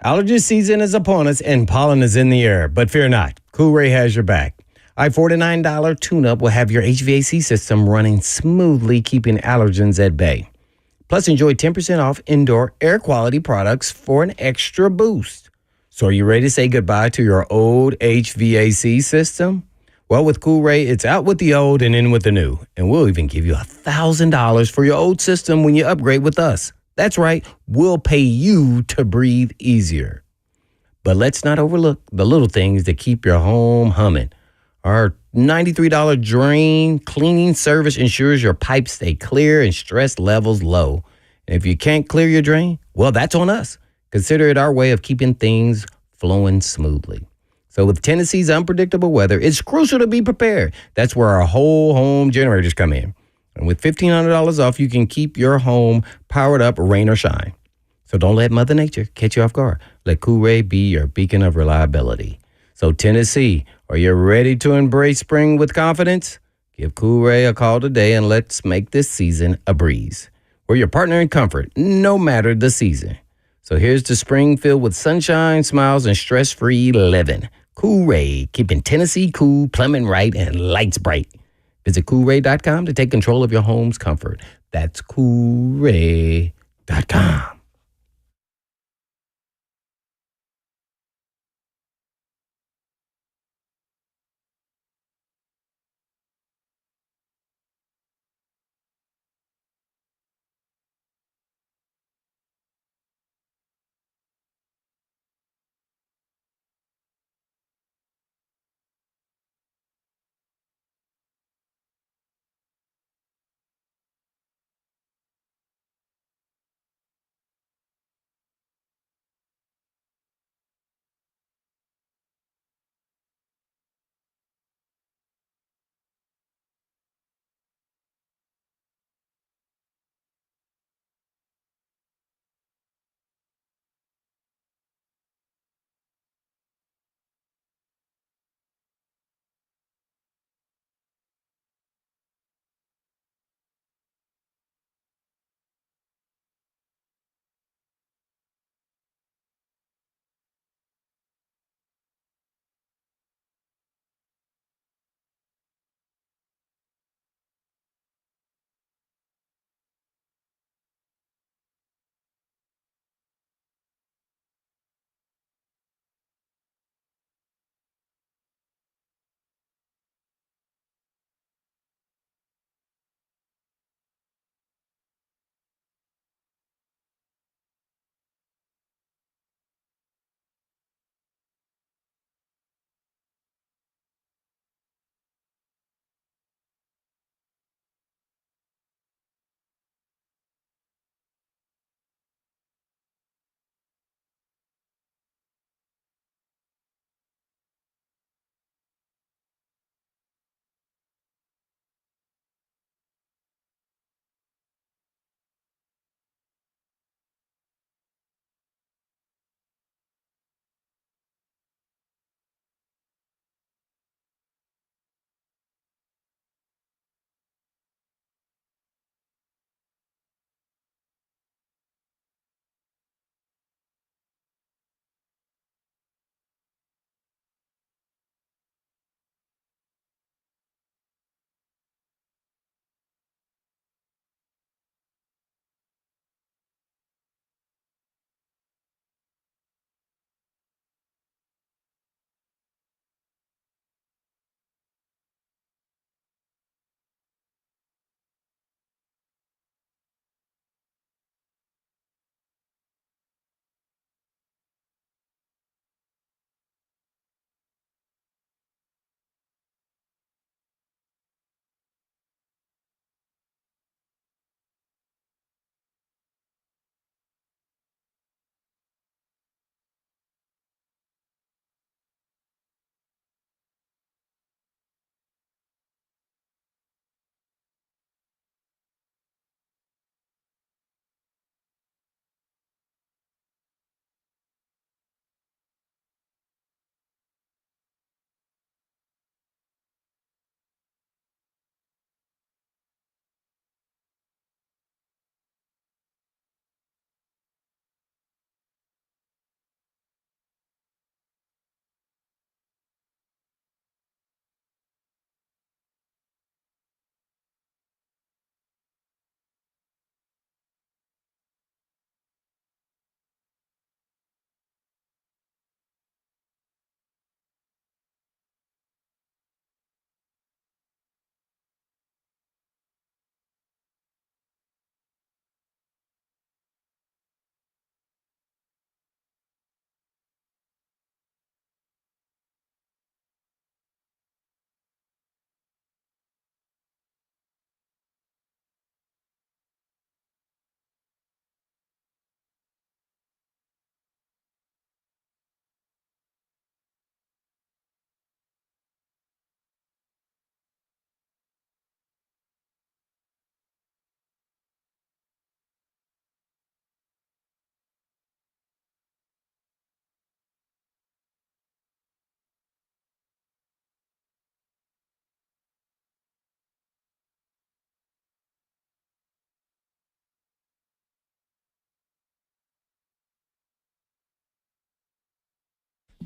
Allergy season is upon us and pollen is in the air, but fear not. Cool Ray has your back. Our $49 tune-up will have your HVAC system running smoothly, keeping allergens at bay. Plus, enjoy 10% off indoor air quality products for an extra boost. So are you ready to say goodbye to your old HVAC system? Well, with Cool Ray, it's out with the old and in with the new. And we'll even give you $1,000 for your old system when you upgrade with us. That's right, we'll pay you to breathe easier. But let's not overlook the little things that keep your home humming. Our $93 drain cleaning service ensures your pipes stay clear and stress levels low. And if you can't clear your drain, well, that's on us. Consider it our way of keeping things flowing smoothly. So with Tennessee's unpredictable weather, it's crucial to be prepared. That's where our whole home generators come in. And with $1,500 off, you can keep your home powered up, rain or shine. So don't let Mother Nature catch you off guard. Let Cool Ray be your beacon of reliability. So Tennessee, are you ready to embrace spring with confidence? Give Cool Ray a call today and let's make this season a breeze. We're your partner in comfort, no matter the season. So here's to spring filled with sunshine, smiles, and stress-free living. Cool Ray, keeping Tennessee cool, plumbing right, and lights bright. Visit CoolRay.com to take control of your home's comfort. That's CoolRay.com.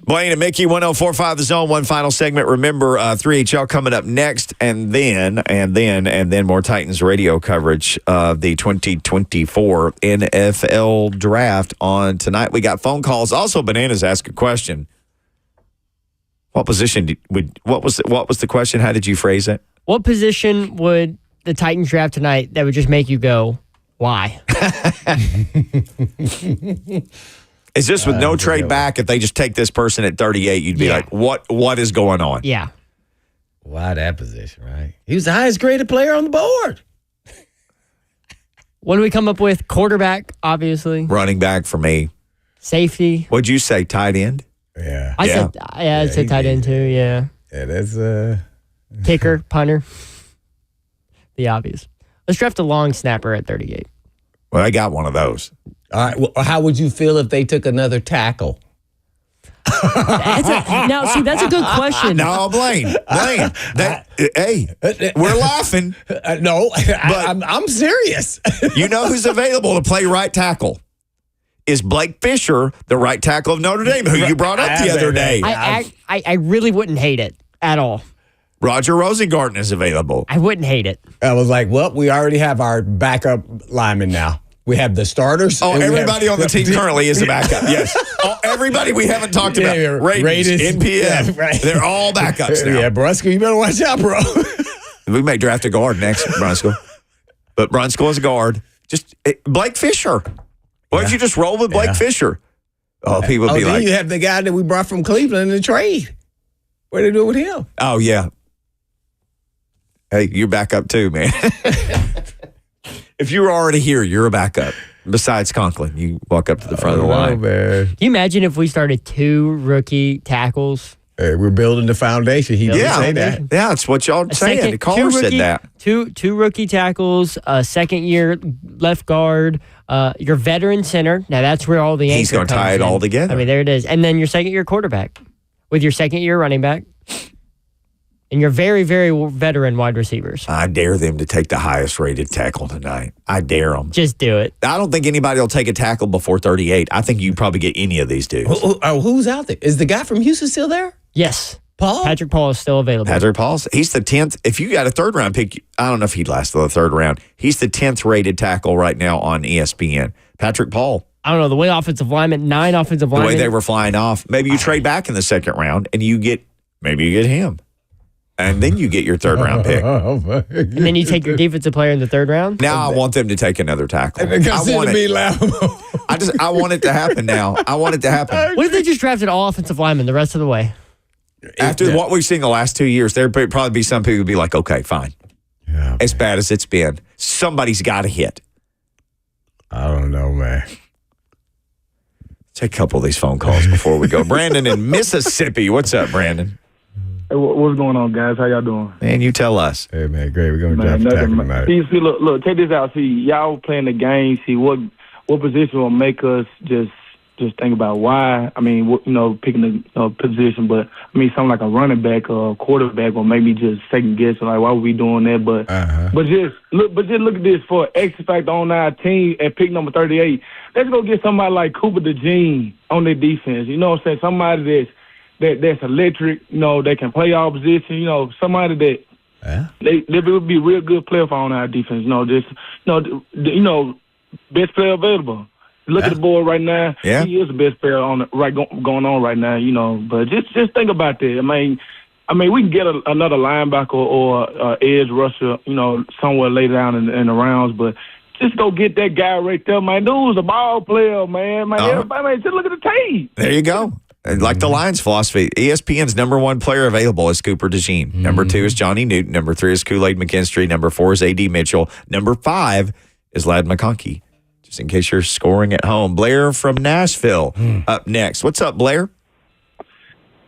Blaine and Mickey, 104.5 The Zone, one final segment. Remember, 3HL coming up next, and then more Titans radio coverage of the 2024 NFL Draft on tonight. We got phone calls. Also, Bananas asked a question. What position what was the question? How did you phrase it? What position would the Titans draft tonight that would just make you go, why? Is this with no trade back? If they just take this person at 38, you'd be like, what is going on? Yeah. Why that position, right? He was the highest graded player on the board. What do we come up with? Quarterback, obviously. Running back for me. Safety. What'd you say, tight end? Yeah. I said tight end too, yeah. Yeah, that's kicker, punter. The obvious. Let's draft a long snapper at 38. Well, I got one of those. All right. Well, how would you feel if they took another tackle? Now, see, that's a good question. No, Blaine. Hey, we're laughing. No, but I'm serious. You know who's available to play right tackle? Is Blake Fisher, the right tackle of Notre Dame, who you brought up the other day. I really wouldn't hate it at all. Roger Rosengarten is available. I wouldn't hate it. I was like, well, we already have our backup linemen now. We have the starters. Oh, everybody on the team currently is the backup. Yes. Everybody we haven't talked about. Raiders, NPF. Yeah, right. They're all backups now. Yeah, Brunskill, you better watch out, bro. We may draft a guard next, Brunskill. But Brunskill is a guard. Blake Fisher. Why don't you just roll with Blake Fisher? Oh, people be like. You have the guy that we brought from Cleveland in the trade. What did they do with him? Oh, yeah. Hey, you're back up too, man. If you were already here, you're a backup. Besides Conklin, you walk up to the front of the line. Man. Can you imagine if we started 2 rookie tackles? Hey, we're building the foundation. He did say that. Yeah, that's what y'all saying. The caller said that. Two rookie tackles, a second-year left guard, your veteran center. Now, that's where all the anchor He's going to tie it all together. I mean, there it is. And then your second-year quarterback with your second-year running back. And your very, very veteran wide receivers. I dare them to take the highest rated tackle tonight. I dare them. Just do it. I don't think anybody will take a tackle before 38. I think you probably get any of these dudes. Who's out there? Is the guy from Houston still there? Yes. Paul? Patrick Paul is still available. Patrick Paul's. He's the 10th. If you got a third round pick, I don't know if he'd last the third round. He's the 10th rated tackle right now on ESPN. Patrick Paul. I don't know. The way offensive linemen, 9 offensive linemen. The way they were flying off. Maybe you trade back in the second round and you get him. And then you get your third round pick. And then you take your defensive player in the third round? Now I want them to take another tackle. I want it to happen now. I want it to happen. What if they just drafted all offensive linemen the rest of the way? After what we've seen the last 2 years, there'd probably be some people who'd be like, okay, fine. Yeah, as bad as it's been, somebody's got to hit. I don't know, man. Take a couple of these phone calls before we go. Brandon in Mississippi. What's up, Brandon? Hey, what's going on, guys? How y'all doing? Man, you tell us. Hey, man, great. We're going to draft a tackle tonight. See, look, check this out. See, y'all playing the game. See, what position will make us just think about why. I mean, picking the position. But, I mean, something like a running back or a quarterback will make me just second guess. Like, why are we doing that? But just look at this for X factor on our team at pick number 38. Let's go get somebody like Cooper DeJean on their defense. You know what I'm saying? Somebody that's electric, they can play all positions, somebody that they would be a real good player for on our defense, best player available. Look at the board right now. Yeah. He is the best player going on right now, but just think about that. I mean, we can get another linebacker or edge rusher, somewhere later down in the rounds, but just go get that guy right there, man. Dude's a ball player, man. Everybody, man, just look at the tape. There you go. Like the Lions philosophy, ESPN's number 1 player available is Cooper DeJean. Number 2 is Johnny Newton. Number 3 is Kool-Aid McKinstry. Number 4 is A.D. Mitchell. Number 5 is Ladd McConkey. Just in case you're scoring at home. Blair from Nashville up next. What's up, Blair?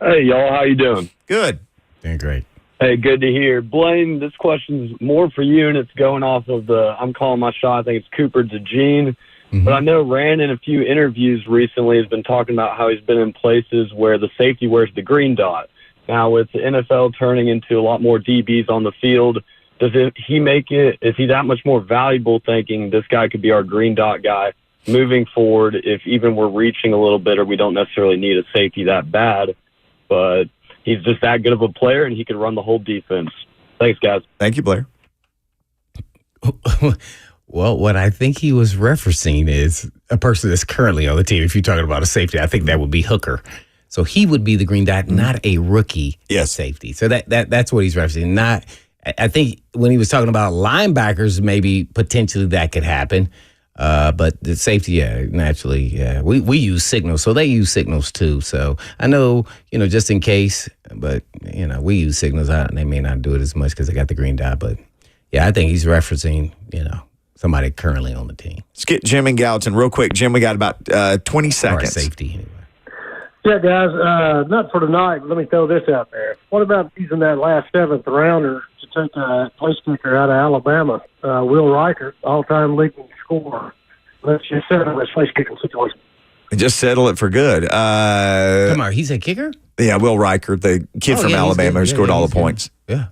Hey, y'all. How you doing? Good. Doing great. Hey, good to hear. Blaine, this question's more for you, and it's going off of I'm calling my shot. I think it's Cooper DeJean. But I know Rand in a few interviews recently has been talking about how he's been in places where the safety wears the green dot. Now, with the NFL turning into a lot more DBs on the field, is he that much more valuable thinking this guy could be our green dot guy moving forward, if even we're reaching a little bit or we don't necessarily need a safety that bad, but he's just that good of a player and he can run the whole defense. Thanks, guys. Thank you, Blair. Well, what I think he was referencing is a person that's currently on the team. If you're talking about a safety, I think that would be Hooker. So he would be the green dot, not a rookie safety. So that's what he's referencing. Not, I think when he was talking about linebackers, maybe potentially that could happen. But the safety, naturally, we use signals, so they use signals too. So I know, just in case, but we use signals. They may not do it as much because they got the green dot. But yeah, I think he's referencing, somebody currently on the team. Let's get Jim and Gallatin real quick. Jim, we got about 20 seconds. Or safety, anyway. Yeah, guys, not for tonight. Let me throw this out there. What about using that last 7th rounder to take a place kicker out of Alabama, Will Reichert, all-time leading scorer? Let's just settle this place kicking situation. Just settle it for good. Come on, he's a kicker? Yeah, Will Reichert, the kid from Alabama who scored all the points. Yeah.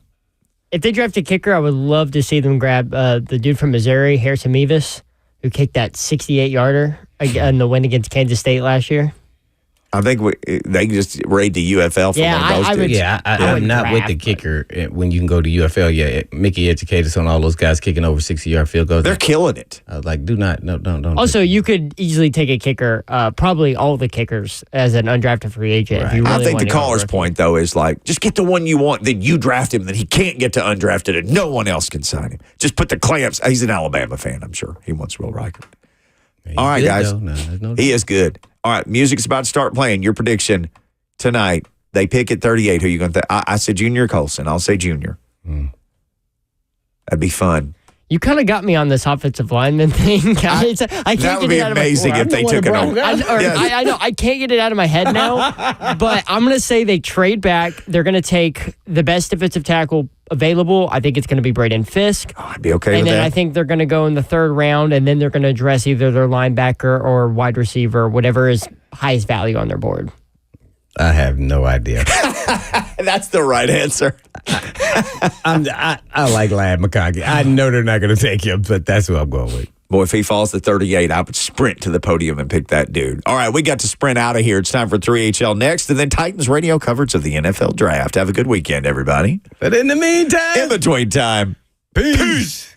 If they draft a kicker, I would love to see them grab the dude from Missouri, Harrison Mevis, who kicked that 68-yarder in the win against Kansas State last year. I think they can just raid the UFL for one of those dudes. I'm not with the kicker when you can go to UFL. Yeah, Mickey educated us on all those guys kicking over 60-yard field goals. They're killing it. Don't. Also, you could easily take a kicker, probably all the kickers, as an undrafted free agent. Right. If you really I think the want to caller's point, though, is like, just get the one you want, then you draft him, then he can't get to undrafted, and no one else can sign him. Just put the clamps. He's an Alabama fan, I'm sure. He wants Will Reichert. All right, guys. He is good. All right, music's about to start playing. Your prediction tonight. They pick at 38. Who are you going to think? I said Junior Colson. I'll say Junior. That'd be fun. You kind of got me on this offensive lineman thing, guys. I can't that would be amazing if they took it over. I know. I can't get it out of my head now, but I'm going to say they trade back. They're going to take the best defensive tackle available. I think it's going to be Braden Fisk. Oh, I'd be okay with that. And then that. I think they're going to go in the 3rd round, and then they're going to address either their linebacker or wide receiver, whatever is highest value on their board. I have no idea. That's the right answer. I like Lad McConkey. I know they're not going to take him, but that's who I'm going with. Boy, if he falls to 38, I would sprint to the podium and pick that dude. All right, we got to sprint out of here. It's time for 3HL next, and then Titans radio coverage of the NFL Draft. Have a good weekend, everybody. But in the meantime, in between time, peace.